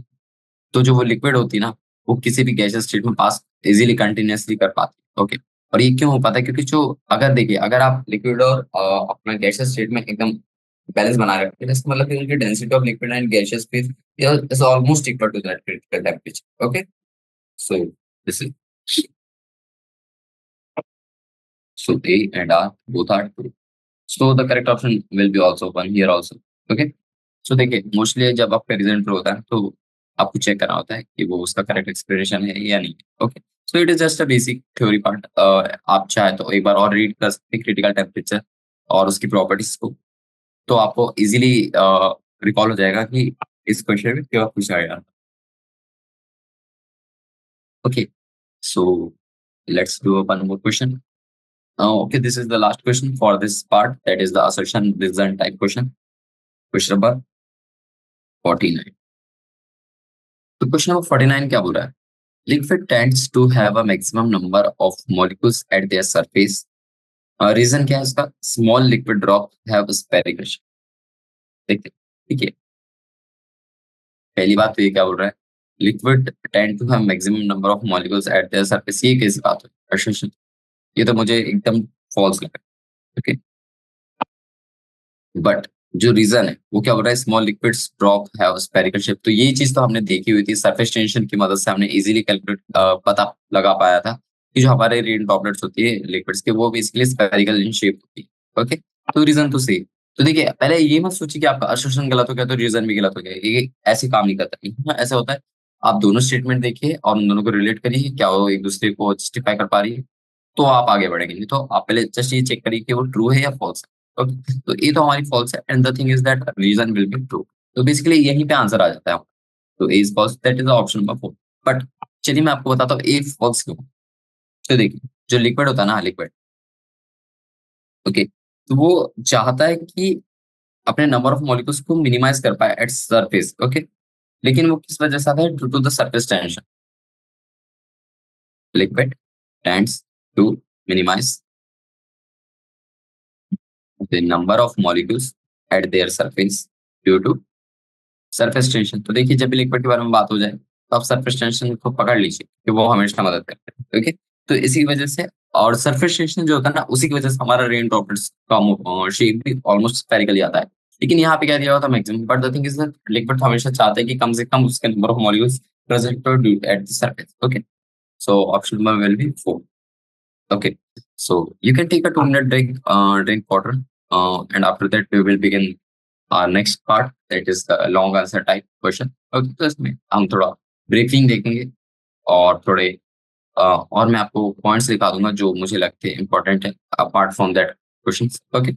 तो जो वो लिक्विड होती है ना वो किसी भी गैसियस स्टेट में पास इजीली कंटिन्यूअसली कर पाती है। ओके, और ये क्यों हो पाता है, क्योंकि जो अगर देखिए अगर आप लिक्विड और अपना गैसियस स्टेट में एकदम बैलेंस बना रहे हैं, इसका मतलब कि उनकी density of liquid and gaseous phase is almost equal to that critical temperature. Okay, so this is so A and R both are true. So the correct option will be also one here also. Okay. So देखिए mostly जब आपका result होता है तो आपको check करना होता है कि वो उसका करेक्ट एक्सप्लेनेशन है या नहीं। Okay, so it is just a basic theory part. आप चाहे तो एक बार और रीड कर सकते हैं क्रिटिकल टेम्परेचर और उसकी प्रॉपर्टीज को, तो आपको इजीली रिकॉल हो जाएगा कि इस क्वेश्चन में क्या पूछा गया। Okay, so let's do one more question. Okay, this is the last question for this part. That is the assertion reason type question. Question number 49. तो क्वेश्चन नंबर 49 क्या बोल रहा है? Liquid tends to have a maximum number of molecules at their surface. Reason क्या है इसका? Small liquid drops have spherical shape. देखते हैं, ठीक है। पहली बात तो ये क्या बोल रहा है? Liquid tend to have maximum number of molecules at their surface. ये कैसी बात है? Assertion। ये तो मुझे एकदम फॉल्स लग रहा है। ओके, बट जो रीजन है वो क्या बोल रहा है, small liquids drop have spherical shape. तो ये चीज तो हमने देखी हुई थी, सरफेस टेंशन की मदद से हमने इजीली कैलकुलेट पता लगा पाया था कि जो हमारे रेन ड्रॉपलेट्स होती है लिक्विड्स के वो बेसिकली स्फेरिकल इन शेप होती है। ओके, तो रीजन तो सही। तो देखिए पहले ये मत सोचिए कि आपका असर्शन गलत हो गया तो रीजन भी गलत हो गया, ये ऐसे काम नहीं करता। नहीं, हाँ, ऐसा होता है। आप दोनों स्टेटमेंट देखिए और उन दोनों को रिलेट करिए, क्या वो एक दूसरे को जस्टिफाई कर पा रही है, तो आप आगे बढ़ेंगे। नहीं तो आप पहले जस्ट ये चेक करिए कि वो ट्रू है या फॉल्स है। ओके, तो ये तो हमारी फॉल्स है and the thing is that reason will be true. तो बेसिकली यहीं पे आंसर आ जाता है। तो A is false, that is option number 4। But चलिए मैं आपको बताता हूँ ए फॉल्स क्यों। तो देखिए जो लिक्विड होता है ना, लिक्विड, ओके, तो वो चाहता है कि अपने नंबर ऑफ मॉलिक्यूल्स को मिनिमाइज कर पाए एट सरफेस। ओके, लेकिन वो किस वजह से आता है? Due to the surface tension. Liquid tends to minimize the number of molecules at their surface due to surface tension. तो देखिए जब भी लिक्विड के बारे में बात हो जाए तो आप सरफेस टेंशन को पकड़ लीजिए कि वो हमेशा मदद करते हैं। ओके, तो इसी वजह से, और सरफेस टेंशन जो होता है ना उसी की वजह से हमारा रेन ड्रॉपलेट्स का शेप भी ऑलमोस्ट स्फेरिकल आता है। लेकिन यहाँ पे क्या दिया हुआ था maximum, but the thing is that liquid हमेशा चाहता है कि कम से कम उसके number of molecules present at the surface. Okay, so option number will be 4। Okay, so you can take a 2 minute break, drink water, and after that we will begin our next part. That is the long answer type question. Okay, तो इसमें हम थोड़ा briefing देखेंगे और थोड़े और मैं आपको पॉइंट्स दिखा दूंगा जो मुझे लगते हैं इंपॉर्टेंट है apart from that questions. Okay,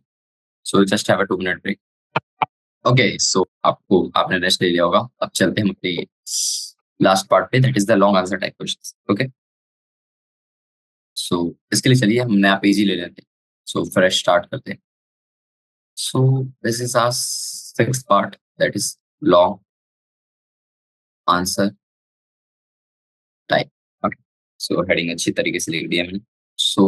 so just have a 2 minute break. Okay, so आपको आपने रेस्ट ले लिया होगा, अब चलते हैं हम अपने लास्ट पार्ट पे, that is the long answer type questions. Okay, so इसके लिए चलिए हम नया पेज ही ले लेते हैं। सो फ्रेश स्टार्ट करते हैं। So this is our sixth part, that is long answer type. Okay. So heading अच्छी तरीके से लिख दिया मैंने। So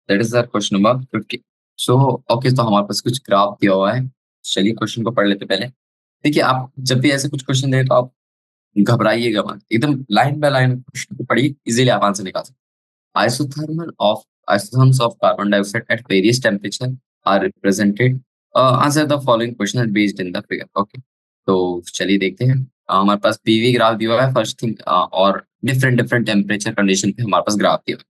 that is the question number 50. So okay, तो हमारे पास कुछ ग्राफ दिया हुआ है। चलिए क्वेश्चन को पढ़ लेते पहले। देखिए आप जब भी ऐसे कुछ क्वेश्चन दें तो आप घबराइएगा मत, एकदम लाइन बाय लाइन क्वेश्चन को पढ़िए, इजीली आप आंसर निकाल सकते हैं। Isotherms of carbon dioxide at various temperature are represented. Answer the following question based in the figure. Okay. तो चलिए देखते हैं। हमारे पास पीवी ग्राफ दिया हुआ है फर्स्ट थिंग, और डिफरेंट डिफरेंट टेम्परेचर कंडीशन पे हमारे पास ग्राफ दिया हुआ है।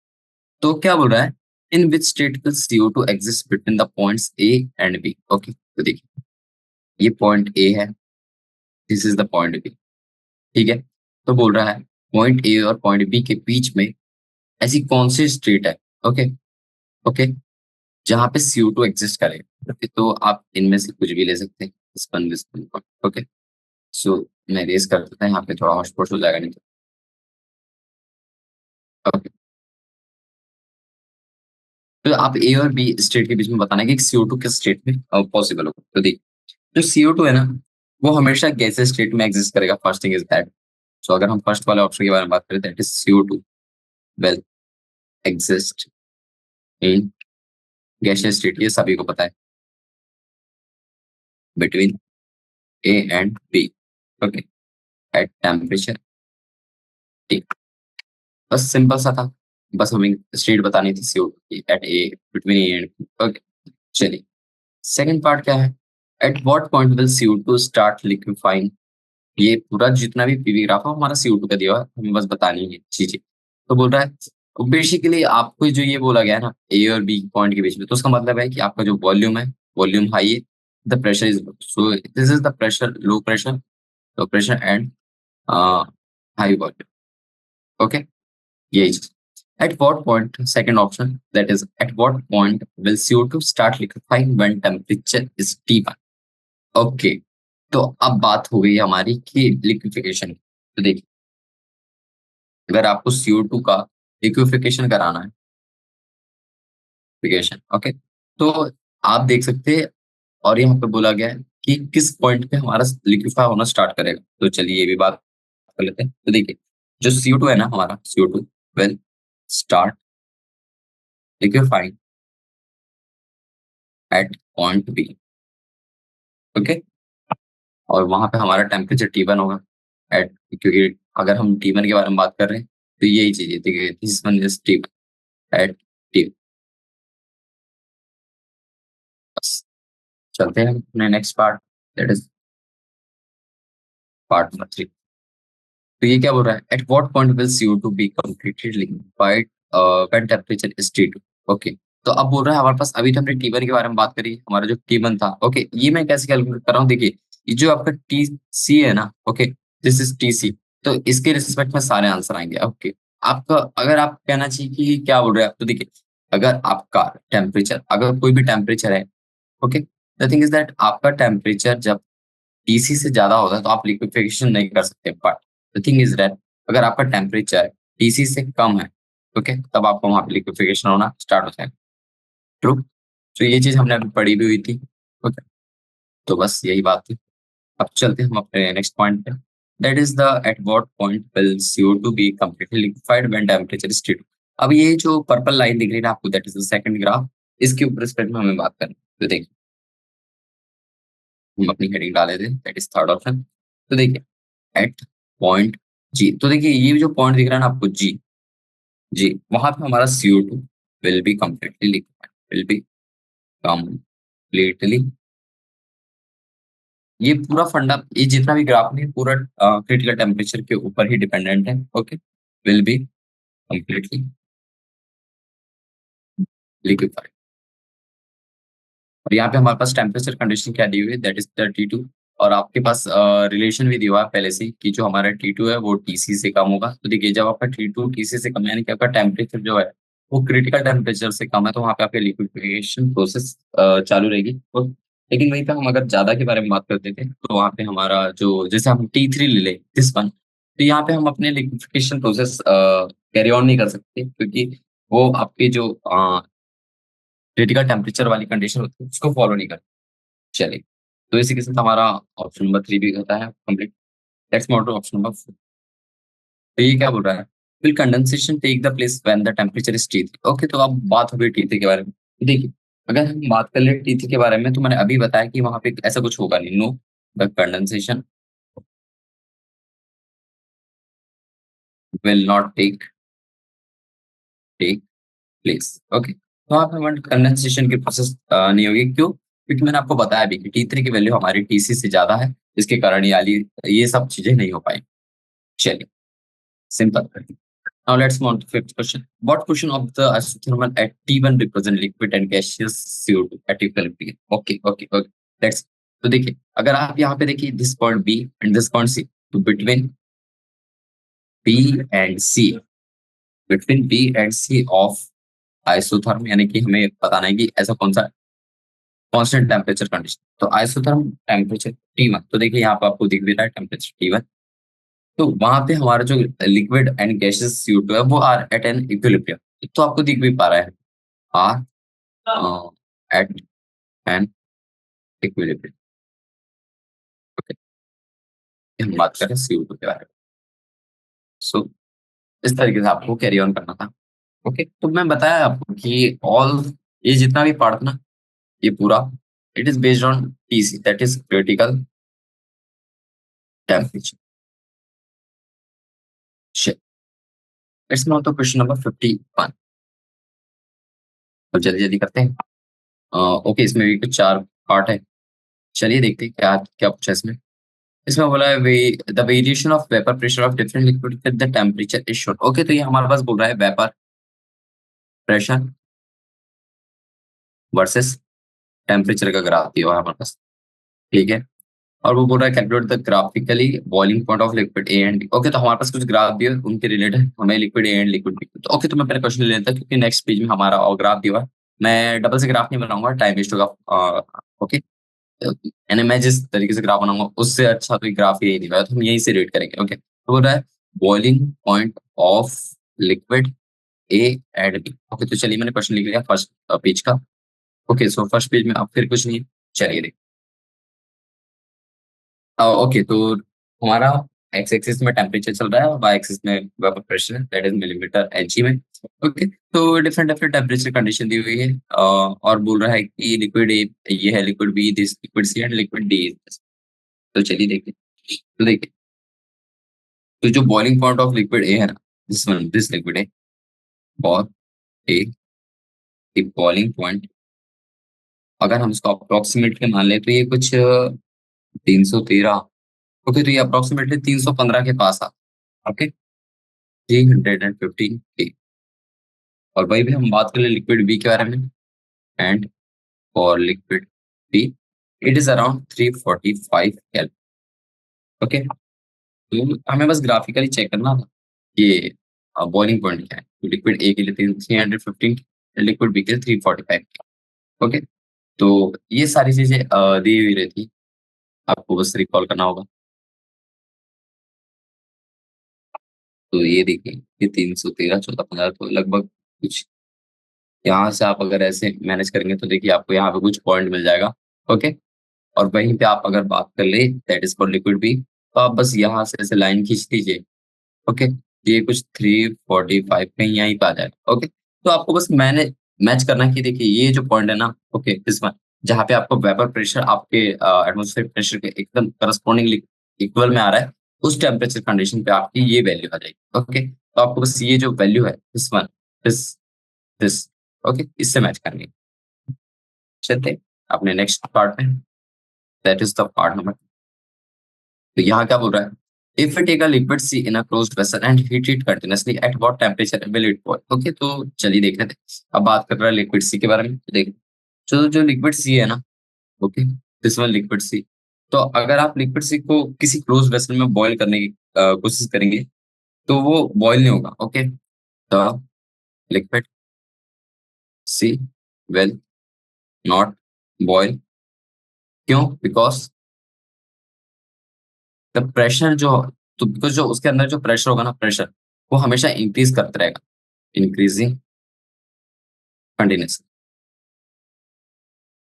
तो क्या बोल रहा है? In which state will CO2 exist between the points A and B। Okay, तो देखिए ये पॉइंट A है, this is the point B. ठीक है, तो बोल रहा है पॉइंट ए और पॉइंट बी के बीच में ऐसी कौन सी स्टेट है, ओके, ओके, जहाँ पे CO2 एग्जिस्ट करे। ओके, तो आप इनमें से कुछ भी ले सकते हैं, स्पन, ओके। सो मैं रेस कर देता है यहाँ पे, थोड़ा हॉटस्पॉट हो जाएगा नहीं तो। ओके, तो आप ए और बी स्टेट के बीच में बताना है कि CO2 किस स्टेट में पॉसिबल होगा। तो देखिए, जो CO2 है ना, वो हमेशा गैसेस स्टेट में एग्जिस्ट करेगा। First thing is that. So अगर हम फर्स्ट वाले ऑप्शन के बारे में बात करें, that is CO2 will exist in gaseous state, ये सभी को पता है, between A and B, okay, at temperature T. बस सिंपल सा था, बस हमें स्टेट बतानी थी CO2 की at A, between A and B, okay. चलिए, सेकंड पार्ट क्या है, at what point will CO2 start liquefying. ये पूरा जितना भी पीवी ग्राफ है हमारा CO2 का दिया हुआ है, हमें बस बतानी है चीजें। तो बोल रहा है बेसिकली आपको जो ये बोला गया है ना ए और बी पॉइंट के बीच में, तो उसका मतलब है कि आपका जो वॉल्यूम है, वॉल्यूम हाई है, the pressure is low, so this is the pressure, low pressure and high volume, okay, यही चीज। At what point, second option, that is at what point will CO2 start liquefying when temperature is T1। Okay, तो अब बात हो गई हमारी कि liquefaction. तो देखिए, अगर आपको CO2 का लिक्विफिकेशन कराना है, लिक्विफिकेशन, ओके, तो आप देख सकते हैं, और यहाँ पे बोला गया है कि किस पॉइंट पे हमारा लिक्विफाई होना स्टार्ट करेगा। तो चलिए ये भी बात कर लेते हैं। तो देखिए, जो CO2 है ना, हमारा CO2 will start liquefying at point B, okay, और वहां पे हमारा टेम्परेचर T1 होगा एट, क्योंकि अगर हम T1 के बारे में बात कर रहे हैं तो यही चीज है, देखिए this one is T1 at T। बस चलते हैं अपने next part, that is part number 3। तो ये क्या बोल रहा है, at what point will CO2 be completely liquefied when temperature is T2। Okay, तो अब बोल रहा है हमारे पास, अभी तो हमने T1 के बारे में बात करी, हमारा जो T1 था, ओके, ये मैं कैसे कैलकुलेट कर रहा हूँ, देखिए ये जो आपका TC है ना, ओके, दिस इज TC, तो इसके रिस्पेक्ट में सारे आंसर आएंगे, ओके। आपका अगर आप कहना चाहिए कि क्या बोल रहे हैं आप, तो देखिए, अगर आपका टेम्परेचर, अगर कोई भी टेम्परेचर है, okay, the thing is that आपका टेम्परेचर जब TC से ज्यादा होता है तो आप लिक्विफिकेशन नहीं कर सकते, but the thing is that अगर आपका टेम्परेचर TC से कम है, ओके, तब आपको वहां पे लिक्विफिकेशन होना स्टार्ट हो जाएगा। ट्रू, तो ये चीज हमने अभी पढ़ी भी हुई थी, ओके, तो बस यही बात थी। अब चलते हैं हम अपने नेक्स्ट पॉइंट पे, that is the eight what point will CO2 be completely liquefied when temperature is T2। अब ये जो पर्पल लाइन दिख रही है ना आपको, that is the second graph, इसके ऊपर रिस्पेक्ट में हमें बात करनी है। तो देखिए, हम अपनी हेडिंग डाले थे, दैट इज थर्ड ऑप्शन। तो देखिए, एट पॉइंट जी, तो देखिए ये जो पॉइंट दिख रहा है ना आपको, जी, जी, वहां पे हमारा CO2 will be completely liquefied, will be completely, ये पूरा फंडा, ये जितना भी ग्राफ नहीं, पूरा क्रिटिकल टेम्परेचर के ऊपर ही डिपेंडेंट है, okay, will be completely liquefied. और यहाँ पे हमारे पास टेम्परेचर कंडीशन क्या दी हुई है, दैट इज T2, और आपके पास रिलेशन भी दिया हुआ है पहले से ही कि जो हमारा T2 है वो TC से कम होगा। तो देखिए, जब आपका T2 TC से कम है, यानी कि आपका टेम्परेचर जो है वो क्रिटिकल टेम्परेचर से कम है, तो वहाँ पे आपकी लिक्विफिकेशन प्रोसेस चालू रहेगी। तो लेकिन वहीं पे हम अगर ज्यादा के बारे में बात करते थे, तो वहाँ पे हमारा जो, जैसे हम T3 ले लें, दिस वन, तो यहाँ पे हम अपने लिक्विफिकेशन प्रोसेस कैरी ऑन नहीं कर सकते, क्योंकि वो आपके जो क्रिटिकल टेम्परेचर वाली कंडीशन होती है उसको फॉलो नहीं करते। चलिए, तो इसी के साथ हमारा ऑप्शन नंबर 3 भी होता है complete. Let's move to option number 4। तो ये क्या बोल रहा है, will condensation take the place when the temperature is T3। Okay, तो अब बात हो गई T3 के बारे में। देखिए, अगर हम बात कर ले T3 के बारे में, तो मैंने अभी बताया कि वहां पे ऐसा कुछ होगा नहीं, no, the condensation will not take take place, okay. तो वहां पे हमारे कंडेंसेशन की प्रोसेस नहीं होगी, क्यों, क्योंकि मैंने आपको बताया भी कि T3 की वैल्यू हमारी TC से ज्यादा है, इसके कारण ये सब चीजें नहीं हो पाई। चलिए, simple. Now let's move on to fifth question. What portion of the isothermal at T1 represent liquid and gaseous CO2 at equilibrium? Okay, okay, okay. Let's तो देखिए, अगर आप यहाँ पे देखिए this point B and this point C, तो B and C between B and C of isotherm, यानी कि हमें बताना है कि ऐसा कौन सा कांस्टेंट टेम्परेचर कंडीशन। तो आइसोथर्म टेम्परेचर T1, तो देखिए यहाँ पे आपको दिख भी रहा है टेम्परेचर T1। तो वहां पे हमारा जो लिक्विड एंड गैसेस CO2 है वो आर एट एन इक्विलिब्रियम, तो आपको दिख भी पा रहा है are at an equilibrium. Okay, हम बात करें CO2 के बारे में। सो इस तरीके से आपको कैरी ऑन करना था। ओके, तो मैं बताया आपको कि ऑल, ये जितना भी पार्ट था ना, ये पूरा it is based on TC, that is critical temperature. Let's move to question number 51। तो जल्दी जल्दी करते हैं। ओके, इसमें भी कुछ 4 पार्ट है। चलिए देखते हैं क्या क्या पूछा है इसमें। इसमें बोला है way the variation of vapour pressure of different liquid with the temperature is shown. Okay, तो ये हमारे पास बोल रहा है वेपर प्रेशर वर्सेस टेम्परेचर का ग्राफ दिया हुआ है हमारे पास। ठीक है, और वो बोल रहा है calculate the graphically boiling point of liquid A and B. Okay, तो हमारे पास कुछ ग्राफ दिए हुए हैं, उनके रिलेटेड हमें liquid A and liquid B. तो ओके, तो मैं पहले क्वेश्चन ले लेता हूं, क्योंकि नेक्स्ट पेज में हमारा और ग्राफ दिया हुआ है। मैं डबल से ग्राफ नहीं बनाऊंगा, टाइम वेस्ट होगा। ओके, यानी मैं जिस तरीके से ग्राफ बनाऊंगा उससे अच्छा तो ग्राफ यही नहीं होगा, तो हम यहीं से रेट करेंगे। ओके, तो बोल रहा है boiling point of liquid A and B. Okay, तो चलिए मैंने क्वेश्चन लिख लिया फर्स्ट पेज का। ओके, सो फर्स्ट पेज में अब फिर कुछ नहीं है। चलिए देखिए। ओके, तो हमारा एक्स एक्सिस में टेम्परेचर चल रहा है और वाई एक्सिस में vapour pressure, that is millimetre NG में। ओके, तो डिफरेंट डिफरेंट टेम्परेचर कंडीशन दी हुई है, और बोल रहा है कि लिक्विड ए ये है, liquid B this, liquid C and liquid D is this. तो चलिए देखिए। तो देखिए, तो जो boiling point of liquid A है ना, दिस लिक्विड है, और ए बॉइलिंग पॉइंट, अगर हम इसको अप्रोक्सीमेटली मान ले तो ये कुछ 313। ओके, तो ये अप्रोक्सीमेटली 315 के पास आ। ओके, 315 और वही भी हम बात कर ले लिक्विड बी के बारे में, and for liquid B it is around 345 kelvin. Okay, तो हमें बस ग्राफिकली चेक करना था ये बॉइलिंग पॉइंट क्या है। तो लिक्विड ए के लिए 315, लिक्विड बी के लिए 345। ओके, तो ये सारी चीजें दी हुई रहती, आपको बस रिकॉल करना होगा। तो ये देखिए, ये 313 14 15, तो लगभग कुछ यहाँ से आप अगर ऐसे मैनेज करेंगे तो देखिए आपको यहाँ पे कुछ पॉइंट मिल जाएगा। ओके, और वहीं पे आप अगर बात कर ले that is for liquid B, तो आप बस यहाँ से ऐसे लाइन खींच लीजिए। ओके, ये कुछ 345 कहीं यहीं पे आ जाएगा। ओके, तो आपको बस मैंने मैच करना है कि देखिए ये जो पॉइंट है ना, ओके दिस वन, जहाँ पे आपको वेपर प्रेशर आपके एटमॉस्फेरिक प्रेशर के एकदम करस्पॉन्डिंगली इक्वल में आ रहा है, उस टेम्परेचर कंडीशन पे आपकी ये वैल्यू आ जाएगी। ओके, तो आपको बस ये जो वैल्यू है this one, this this, okay, इससे मैच करनी है। चलते हैं अपने नेक्स्ट पार्ट में, that is the part number. तो यहाँ क्या बोल रहा है, if you take a liquid C in a closed vessel and heat it continuously at what temperature will it boil. Okay, तो चलिए देख लेते हैं। अब बात कर रहा है लिक्विड सी के बारे में। देख, जो जो लिक्विड सी है ना, okay, this one liquid C. तो अगर आप लिक्विड सी को किसी क्लोज वेसल में बॉयल करने की कोशिश करेंगे तो वो बॉयल नहीं होगा। ओके, तो liquid C will not boil. क्यों? बिकॉज द प्रेशर जो, तो बिकॉज जो उसके अंदर जो प्रेशर होगा ना, प्रेशर वो हमेशा इंक्रीज करता रहेगा, इंक्रीजिंग कंटिन्यूस।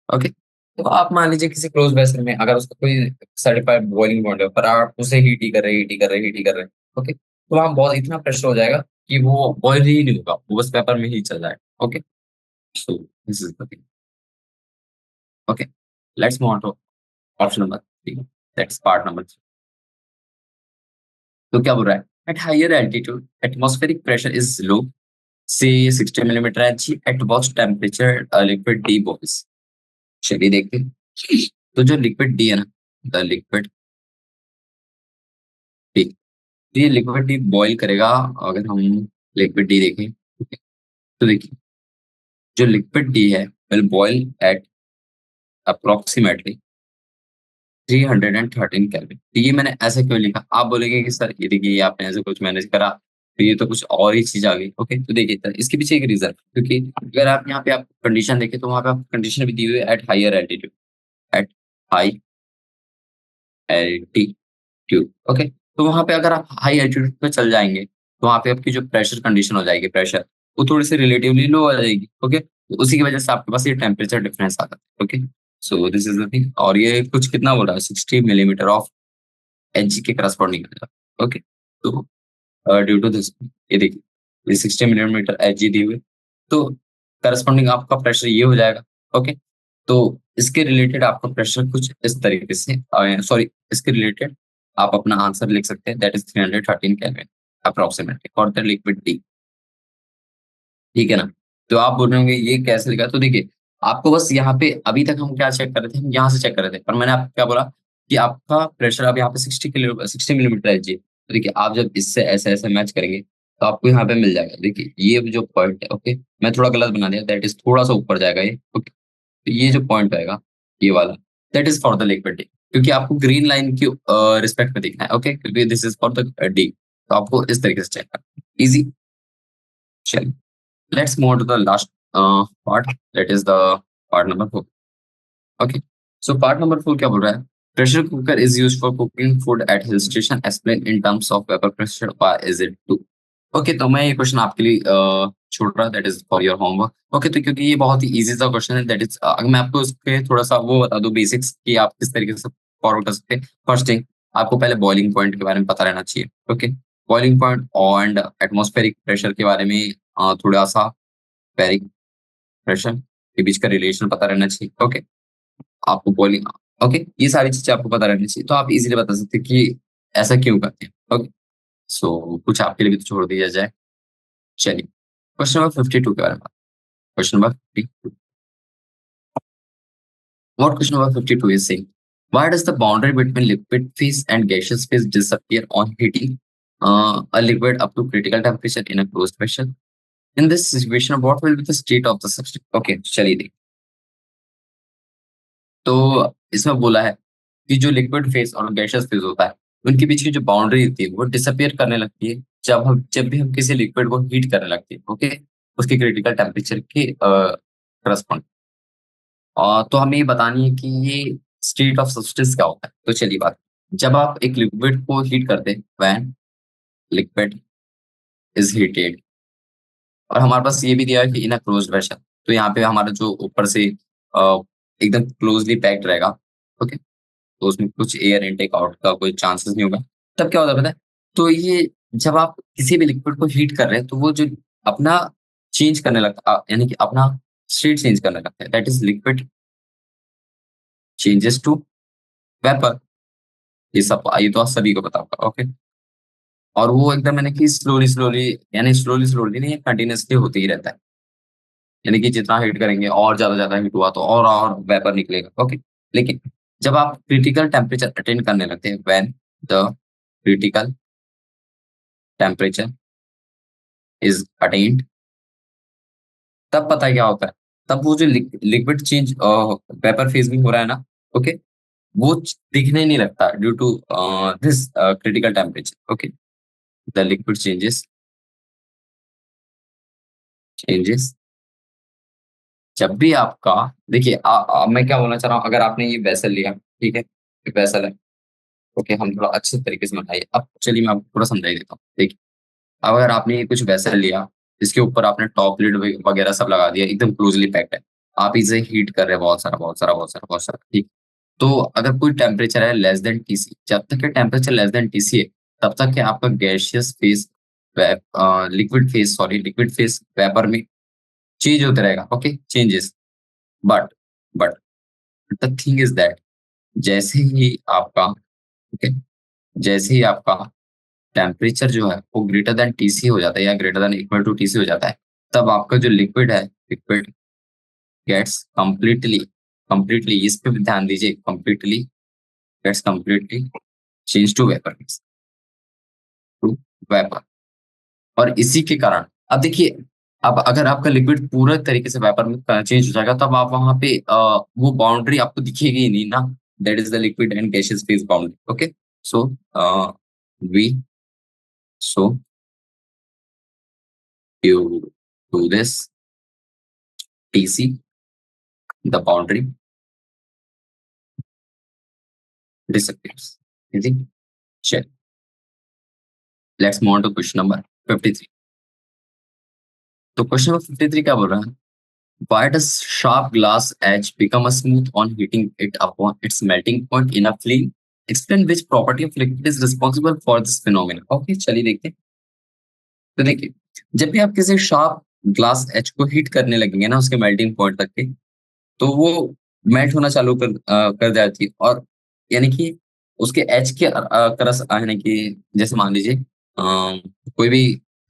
ओके, तो आप मान लीजिए किसी क्लोज वेसल में अगर उसका कोई सर्टिफाइड बॉइलिंग पॉइंट है, पर आप उसे हीट ही कर रहे हीट ही कर रहे हीट ही कर रहे हैं। ओके, तो वहां बहुत इतना प्रेशर हो जाएगा कि वो बॉयल ही नहीं होगा, वो बस पेपर में ही चल जाएगा। Okay, so this is the thing. Okay, let's move on to option number 3, that's part number 3। तो क्या बोल रहा है, at higher altitude atmospheric pressure is low, say 60 millimetre H at which temperature liquid D boils. चलिए देखते हैं। तो जो लिक्विड डी है ना, द लिक्विड डी, ये लिक्विड डी बॉईल करेगा। अगर हम लिक्विड डी देखें, ठीक है, तो देखिए जो लिक्विड डी है will boil at approximately 313 kelvin. तो ये मैंने ऐसे क्यों लिखा? आप बोलेंगे कि सर ये देखिए ये आपने ऐसे कुछ मैनेज करा, तो ये तो कुछ और ही चीज़ आ गई। ओके, तो देखिए इसके पीछे एक रीज़न, क्योंकि अगर आप यहाँ पे आप कंडीशन देखें तो वहाँ पे आप कंडीशन भी दी हुई है at higher altitude, at high altitude. Okay, तो वहाँ पे अगर आप हाई एल्टीट्यूड पे चल जाएँगे, तो वहाँ पे आपकी जो प्रेशर कंडीशन हो जाएगी, प्रेशर, वो थोड़ी-सी रिलेटिवली लो आ जाएगी। ओके, तो उसी की वजह से आपके पास ये टेम्परेचर डिफरेंस आता है। Okay, so this is the thing, और ये कुछ कितना बोला है, 60 मिलीमीटर ऑफ एच के करस्पॉन्डिंग आएगा। ओके, तो ड्यू टू दिस, ये देखिए, ये 60 मिलीमीटर एच दी हुई है, तो करस्पॉन्डिंग आपका प्रेशर ये हो जाएगा। ओके, तो इसके रिलेटेड आपका प्रेशर कुछ इस तरीके से सॉरी, इसके रिलेटेड आप अपना आंसर लिख सकते हैं, that is 313 kelvin approximately for the liquid T. ठीक है ना? तो आप बोल रहे होंगे ये कैसे लिखा? तो देखिए, आपको बस यहाँ पे अभी तक हम क्या चेक कर रहे थे? हम यहाँ से चेक कर रहे थे। पर मैंने आपको क्या बोला कि आपका प्रेशर अब यहाँ पे 60 मिलीमीटर एलजी है। तो देखिए, आप जब इससे ऐसे-ऐसे मैच करेंगे, तो आपको यहाँ पे मिल जाएगा। देखिए, ये जो पॉइंट है, ओके, मैं थोड़ा गलत बना दिया, दैट इज़ थोड़ा-सा ऊपर जाएगा ये, ओके। तो ये जो पॉइंट आएगा, ये वाला, that is for the liquid D, क्योंकि आपको ग्रीन लाइन की रिस्पेक्ट में देखना है, ओके? क्योंकि this is for the D, तो आपको इस तरीके से चेक करना है। ईज़ी? चलिए। Let's move on to the last part, that is the part number 4. Okay. So part number 4 क्या बोल रहा है? Pressure cooker is used for cooking food at hill station. Explain in terms of vapor pressure. Why is it too? Okay, तो मैं ये question आपके लिए छोड़ रहा, that is for your homework. Okay, तो क्योंकि ये बहुत ही इजी सा क्वेश्चन है, दैट इज अगर मैं आपको उसके थोड़ा सा वो बता दूं बेसिक्स कि आप किस तरीके से फॉरवर्ड कर सकते हैं। फर्स्ट थिंग, आपको पहले बॉइलिंग पॉइंट के बारे में पता रहना चाहिए। Okay, boiling point and atmospheric pressure के बारे में थोड़ा सा पेरिक प्रेशर के बीच का रिलेशन पता रहना चाहिए। ओके, आपको बॉलिंग, ओके, ये सारी चीज़ें आपको पता रहनी चाहिए, तो आप इज़िली बता सकते हैं कि ऐसा क्यों करते हैं। ओके, सो कुछ आपके लिए भी तो छोड़ दिया जाए। चलिए, क्वेश्चन नंबर 52 के बारे में बात, question number 52, what question number 52 is saying, why does the boundary between liquid phase and gaseous phase disappear on heating a liquid up to critical temperature in a closed vessel? In this situation, what will be the state of the substance? Okay, चलिए देखिए। तो इसमें बोला है कि जो liquid phase और gaseous phase होता है, उनके बीच की जो बाउंड्री होती है, वो डिसअपीयर करने लगती है, जब भी हम किसी लिक्विड को हीट करने लगते हैं, ओके? उसके क्रिटिकल टेम्परेचर के करस्पॉन्ड। तो हमें ये बतानी है कि ये स्टेट ऑफ सब्सटेंस क्या होता है? तो चलिए बात, जब आप एक लिक्विड को हीट करते हैं, व्हेन लिक्विड इज़ हीटेड, और हमारे पास ये भी दिया है कि इन अ क्लोज्ड वेसल, तो यहाँ पे हमारा जो ऊपर से एकदम क्लोज़ली पैक्ड रहेगा, ओके? तो उसमें कुछ एयर इनटेक आउट का कोई चांसेस नहीं होगा। तब क्या होता है पता है? तो ये जब आप किसी भी लिक्विड को हीट कर रहे हैं, तो वो जो अपना चेंज करने लगता यानी कि अपना स्टेट चेंज करने लगता है। That is liquid changes to vapour. ये तो आप सभी को पता होगा, ओके? और वो एकदम यानी कि स्लोली-स्लोली, यानी स्लोली-स्लोली नहीं, कंटीन्यूअसली होते ही रहता है। यानी कि जितना हीट करेंगे और ज़्यादा हीट हुआ तो और वेपर निकलेगा, ओके? लेकिन जब आप क्रिटिकल टेम्परेचर अटेन करने लगते हैं, when the critical temperature is attend, तब पता है क्या होता है? तब वो जो लिक्विड चेंज वेपर फेज़ में हो रहा है ना, ओके? वो दिखने नहीं लगता due to this critical temperature, okay? The liquid changes जब भी आपका, देखिए मैं क्या बोलना चाह रहा हूँ, अगर आपने ये वेसल लिया, ठीक है? एक वेसल है, ओके, हम थोड़ा अच्छे तरीके से बनाइए। अब चलिए मैं आपको पूरा समझाई देता हूँ। देखिए, अब अगर आपने ये कुछ वेसल लिया, इसके ऊपर आपने टॉप लिड वगैरह सब लगा दिया, एकदम क्लोज़ली पैक्ड है। आप इसे हीट कर रहे हैं बहुत सारा, ठीक। तो अगर कोई टेम्परेचर है लेस देन टीसी, जब तक ये टेम्परेचर लेस देन टीसी है, तब तक क्या आपका gaseous phase liquid phase vapour में चेंज होता रहेगा, okay? Changes, but but the thing is that जैसे ही आपका, ओके, जैसे ही आपका टेम्परेचर जो है वो ग्रेटर दैन टीसी हो जाता है या greater than equal to TC हो जाता है, तब आपका जो लिक्विड है, लिक्विड गेट्स कंप्लीटली कंप्लीटली इस पे भी ध्यान दीजिए, completely gets completely change to vapour phase, to vapour. और इसी के कारण अब देखिए, अब अगर आपका लिक्विड पूरा तरीके से वेपर में चेंज हो जाएगा, तब आप वहाँ पे वो बाउंड्री आपको दिखेगी ही नहीं ना। that is the liquid and gaseous phase boundary. Okay, so we so you do this TC, the boundary disappears. Easy. Check. Let's move on to question number 53. तो क्वेश्चन नंबर 53 क्या बोल रहा है? Why does sharp glass edge become a smooth on heating it upon its melting point in a flame? Explain which property of liquid is responsible for this phenomenon. Okay, चलिए देखते हैं। तो देखिए, जब भी आप किसी शार्प ग्लास एज को हीट करने लगेंगे ना उसके मेल्टिंग पॉइंट तक के, तो वो मेल्ट होना चालू कर जाती है और यानी कि उसके एज के तरस यानी कि जैसे मान लीजिए कोई भी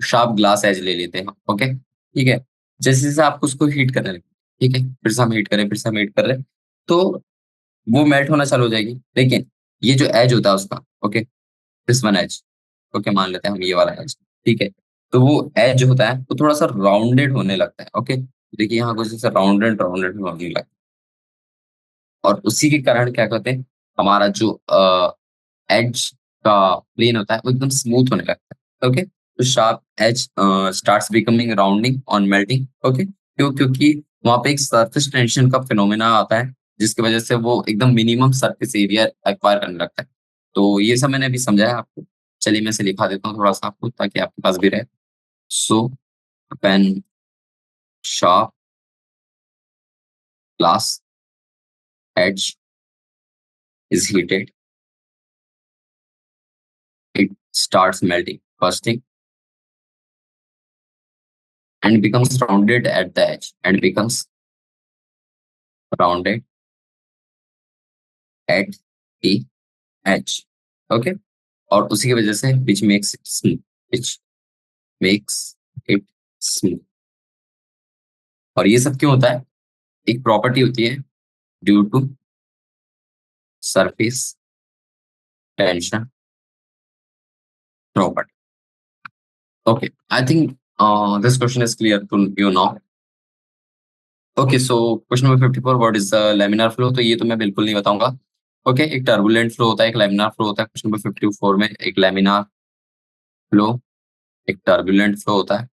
शार्प ग्लास एज ले लेते हैं, ओके, ठीक है। जैसे जैसे आप उसको हीट करने लगे, ठीक है, फिर से हम हीट करें, फिर से हम हीट कर रहे हैं, तो वो मेल्ट होना चालू हो जाएगी। लेकिन ये जो एज होता है उसका, okay, this one edge, okay, मान लेते हैं हम ये वाला एज, ठीक है। तो वो एज जो होता है वो थोड़ा सा राउंडेड होने लगता है, ओके। देखिए यहाँ कुछ जैसे राउंडेड राउंडेड होने लगता है और उसी के कारण क्या कहते हैं, हमारा जो एज का प्लेन होता है वो एकदम स्मूथ होने लगता है, ओके। तो sharp edge starts becoming rounding on melting, okay. क्योंकि वहां पे एक सरफेस टेंशन का फिनोमेना आता है जिसकी वजह से वो एकदम मिनिमम सरफेस एरिया एक्वायर करने लगता है। तो ये सब मैंने अभी समझाया आपको। चलिए मैं इसे लिखा देता हूँ थोड़ा सा आपको ताकि आपके पास भी रहे। So when sharp glass edge is heated, it starts melting first thing and becomes rounded at the edge and becomes rounded at the edge. Okay, और उसी की वजह से which makes it smooth, which makes it smooth. और ये सब क्यों होता है? एक प्रॉपर्टी होती है due to surface tension property. Okay, I think this question is clear to you now. Okay, so question number 54, what is the laminar flow? तो ये तो मैं बिल्कुल नहीं बताऊंगा। ओके, एक टर्बुलेंट फ्लो होता है, एक लैमिनार फ्लो होता है। क्वेश्चन नंबर 54 में एक लैमिनार फ्लो, एक टर्बुलेंट फ्लो होता है।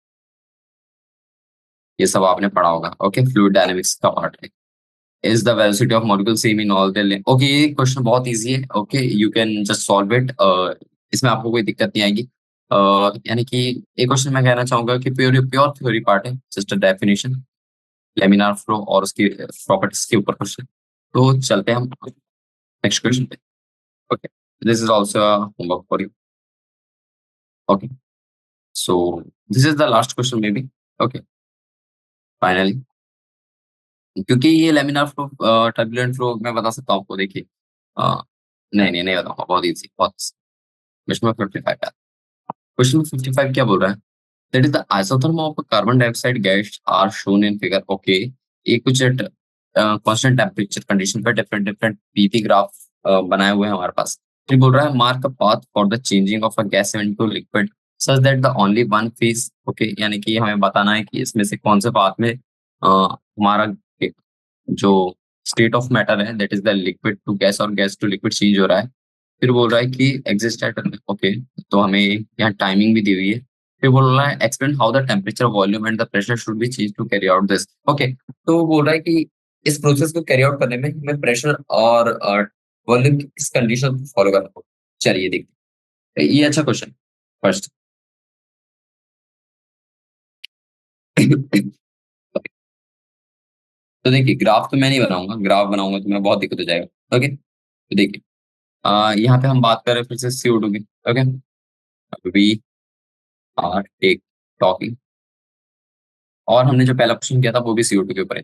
ये सब आपने पढ़ा होगा। ओके, फ्लूइड डायनेमिक्स का पार्ट है। Is the velocity of molecule same in all the okay, ये क्वेश्चन बहुत इजी है। Okay, you can just solve it. इसमें आपको कोई दिक्कत नहीं आएगी। यानी कि एक क्वेश्चन मैं कहना चाहूंगा कि प्योर प्योर थ्योरी पार्ट है, just a definition, laminar flow और उसकी प्रॉपर्टीज के ऊपर क्वेश्चन। तो चलते हैं हम नेक्स्ट क्वेश्चन पे। Okay, this is also homework for you. Okay, so this is the last question may be. Okay, finally, क्योंकि ये लेमिनार फ्लो टर्बुलेंट फ्लो मैं बता सकता हूँ आपको। देखिए नहीं नहीं नहीं बताऊंगा, बहुत इजी, बहुत। क्वेश्चन नंबर 55 का, क्वेश्चन नंबर 55 क्या बोल रहा है? That is the isotherm of carbon dioxide gas are shown in figure. Okay, ये कुछ कांस्टेंट टेम्परेचर कंडीशन पर डिफरेंट डिफरेंट पीपी ग्राफ बनाए हुए हैं हमारे पास। फिर बोल रहा है mark a path for the changing of a gas into liquid such that the only one phase. Okay, यानी कि हमें बताना है कि इसमें से कौन से पाथ में हमारा जो स्टेट ऑफ मैटर है that is the liquid to gas और गैस टू लिक्विड चेंज हो रहा है। फिर बोल रहा है कि एग्जिस्ट एट, ओके, तो हमें यहाँ टाइमिंग भी दी हुई है। फिर बोल रहा है explain how the temperature volume and the pressure should be change to carry out this. Okay, तो वो बोल रहा है कि इस प्रोसेस को कैरी आउट करने में हमें प्रेशर और वॉल्यूम की इस कंडीशन को फॉलो करना होगा। चलिए देखते हैं, ये अच्छा क्वेश्चन फर्स्ट। तो देखिए, ग्राफ तो मैं नहीं बनाऊंगा, ग्राफ बनाऊंगा तो मैं बहुत दिक्कत हो जाएगा। ओके, तो देखिए यहाँ पे हम बात कर रहे हैं फिर से CO2 की। Okay, we are take talking, और हमने जो पहला क्वेश्चन किया था वो भी CO2 के ऊपर है।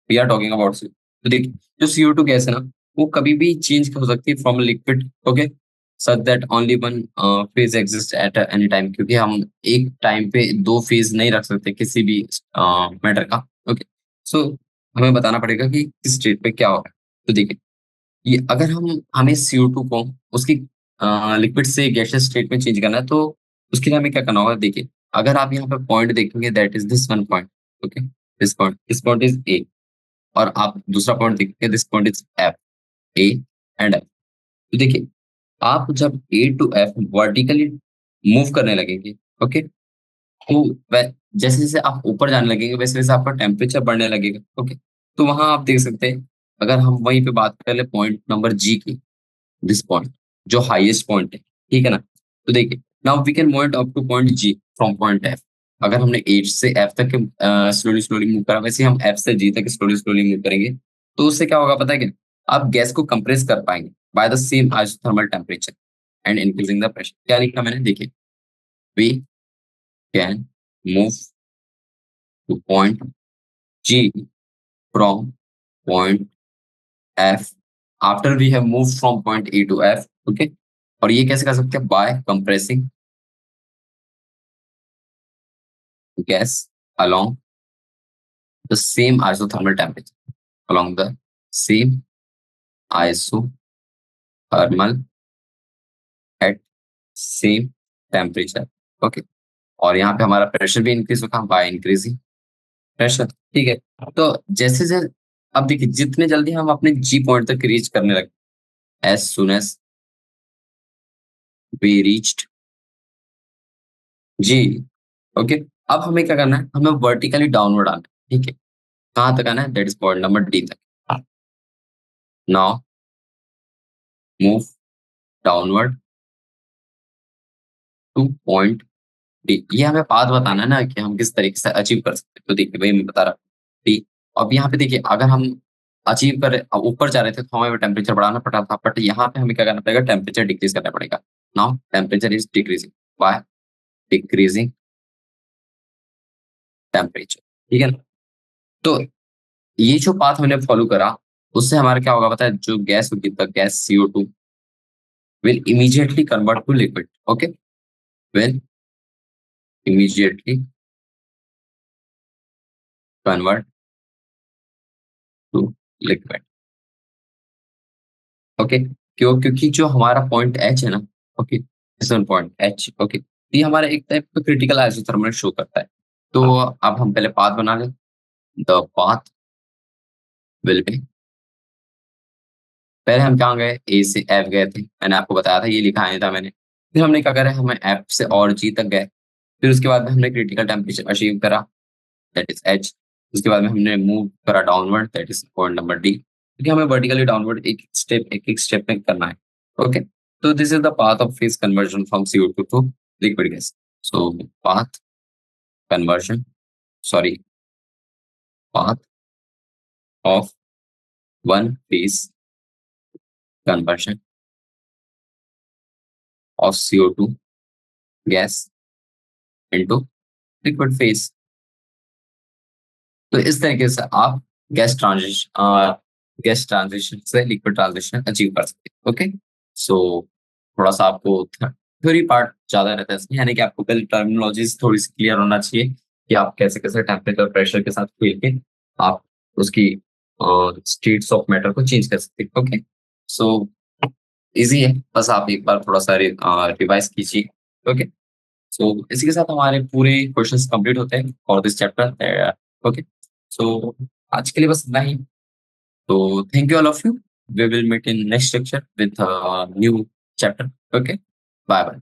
We are talking about CO2। तो देखिए, जो CO2 गैस है ना, वो कभी भी चेंज हो सकती है from liquid, okay, such that only one phase exist at any time, क्योंकि हम एक टाइम पे दो फेज नहीं रख सकते किसी भी मैटर का। ओके, सो हमें बताना पड़ेगा कि किस स्टेट पे क्या हो रहा है। तो देखिए, ये अगर हमें CO2 को उसकी लिक्विड से गैसियस स्टेट में चेंज करना है, तो उसके लिए हमें क्या करना होगा? देखिए, अगर आप यहाँ पे पॉइंट देखेंगे that is this one point, okay, this point is a, और आप दूसरा पॉइंट देखेंगे this point is F, A and F. तो देखिए, आप जब ए टू एफ वर्टिकली मूव करने लगेंगे, ओके, तो जैसे जैसे आप ऊपर जाने लगेंगे वैसे वैसे आपका टेम्परेचर बढ़ने लगेगा, ओके। तो वहां आप देख सकते हैं, अगर हम वहीं पे बात कर ले पॉइंट नंबर जी की, दिस पॉइंट जो हाईएस्ट पॉइंट है, ठीक है ना। तो देखिए, now we can move up to point G from point F. अगर हमने एच से एफ तक स्लोली स्लोली मूव करा, वैसे ही हम एफ से जी तक स्लोली स्लोली मूव करेंगे। तो उससे क्या होगा पता है क्या? आप गैस को कंप्रेस कर पाएंगे by the same isothermal temperature and increasing the pressure. क्या लिखा मैंने? देखिए, we can move to point G from point F after we have move from point A to F, okay. और ये कैसे कर सकते हैं? By compressing gas along the same isothermal temperature, along the same isothermal at same temperature, okay. और यहाँ पे हमारा प्रेशर भी इंक्रीज होगा बाय इंक्रीजिंग प्रेशर, ठीक है। तो जैसे जैसे अब देखिए, जितने जल्दी हम अपने जी पॉइंट तक रीच करने लगे, as soon as we reached G, okay, अब हमें क्या करना है? हमें वर्टिकली डाउनवर्ड आना है, ठीक है। कहाँ तक आना है? That is point number D तक। Now move downward to point D. ये हमें पाथ बताना है ना कि हम किस तरीके से अचीव कर सकते हैं। तो देखिए वही मैं बता रहा हूँ, डी। अब यहाँ पे देखिए, अगर हम अचीव कर ऊपर जा रहे थे तो हमें टेम्परेचर बढ़ाना पड़ा था, बट यहाँ पे हमें क्या करना पड़ेगा? टेम्परेचर डिक्रीज करना पड़ेगा। Now temperature is decreasing by decreasing temperature, ठीक है ना। तो ये जो पाथ हमने फॉलो करा, उससे हमारा क्या होगा पता है? जो गैस होगी, the gas CO2 will immediately convert to liquid, okay, will immediately convert to liquid, okay. क्योंकि जो हमारा पॉइंट एच है ना, ओके, पॉइंट एच, ओके, ये हमारा एक टाइप का क्रिटिकल आइसोथर्मल शो करता है। तो अब हम पहले पाथ बना लें। द पाथ विल बी, पहले हम कहाँ गए? ए से एफ गए थे, मैंने आपको बताया था, ये लिखा नहीं था मैंने। फिर हमने क्या करा? हमें एफ से और जी तक गए। फिर उसके बाद में हमने क्रिटिकल टेम्परेचर अचीव करा, दैट इज एच। उसके बाद में हमने मूव करा downward, that is point number D, क्योंकि हमें वर्टिकली डाउनवर्ड एक एक स्टेप में करना है, ओके। तो this is the path of phase conversion from CO2 to liquid gas. So path conversion, sorry, path of one phase conversion of CO2 gas into liquid phase. तो इस तरीके से आप गैस ट्रांजिशन से लिक्विड ट्रांजिशन अचीव कर सकते हैं, okay. सो थोड़ा सा आपको थ्योरी पार्ट ज्यादा रहता है इसमें, यानी कि आपको पहले टर्मिनोलॉजीज थोड़ी सी क्लियर होना चाहिए कि आप कैसे कैसे टेम्परेचर प्रेशर के साथ खेल के आप उसकी स्टेट्स ऑफ मैटर को चेंज कर सकते हैं, ओके। सो इजी है, बस आप एक बार थोड़ा सा रिवाइज कीजिए, ओके। सो इसी के साथ हमारे पूरे क्वेश्चंस कंप्लीट होते हैं फॉर दिस चैप्टर, ओके। सो आज के लिए बस इतना ही। तो thank you all of you. We will meet in next lecture with a new chapter. Okay. Bye bye.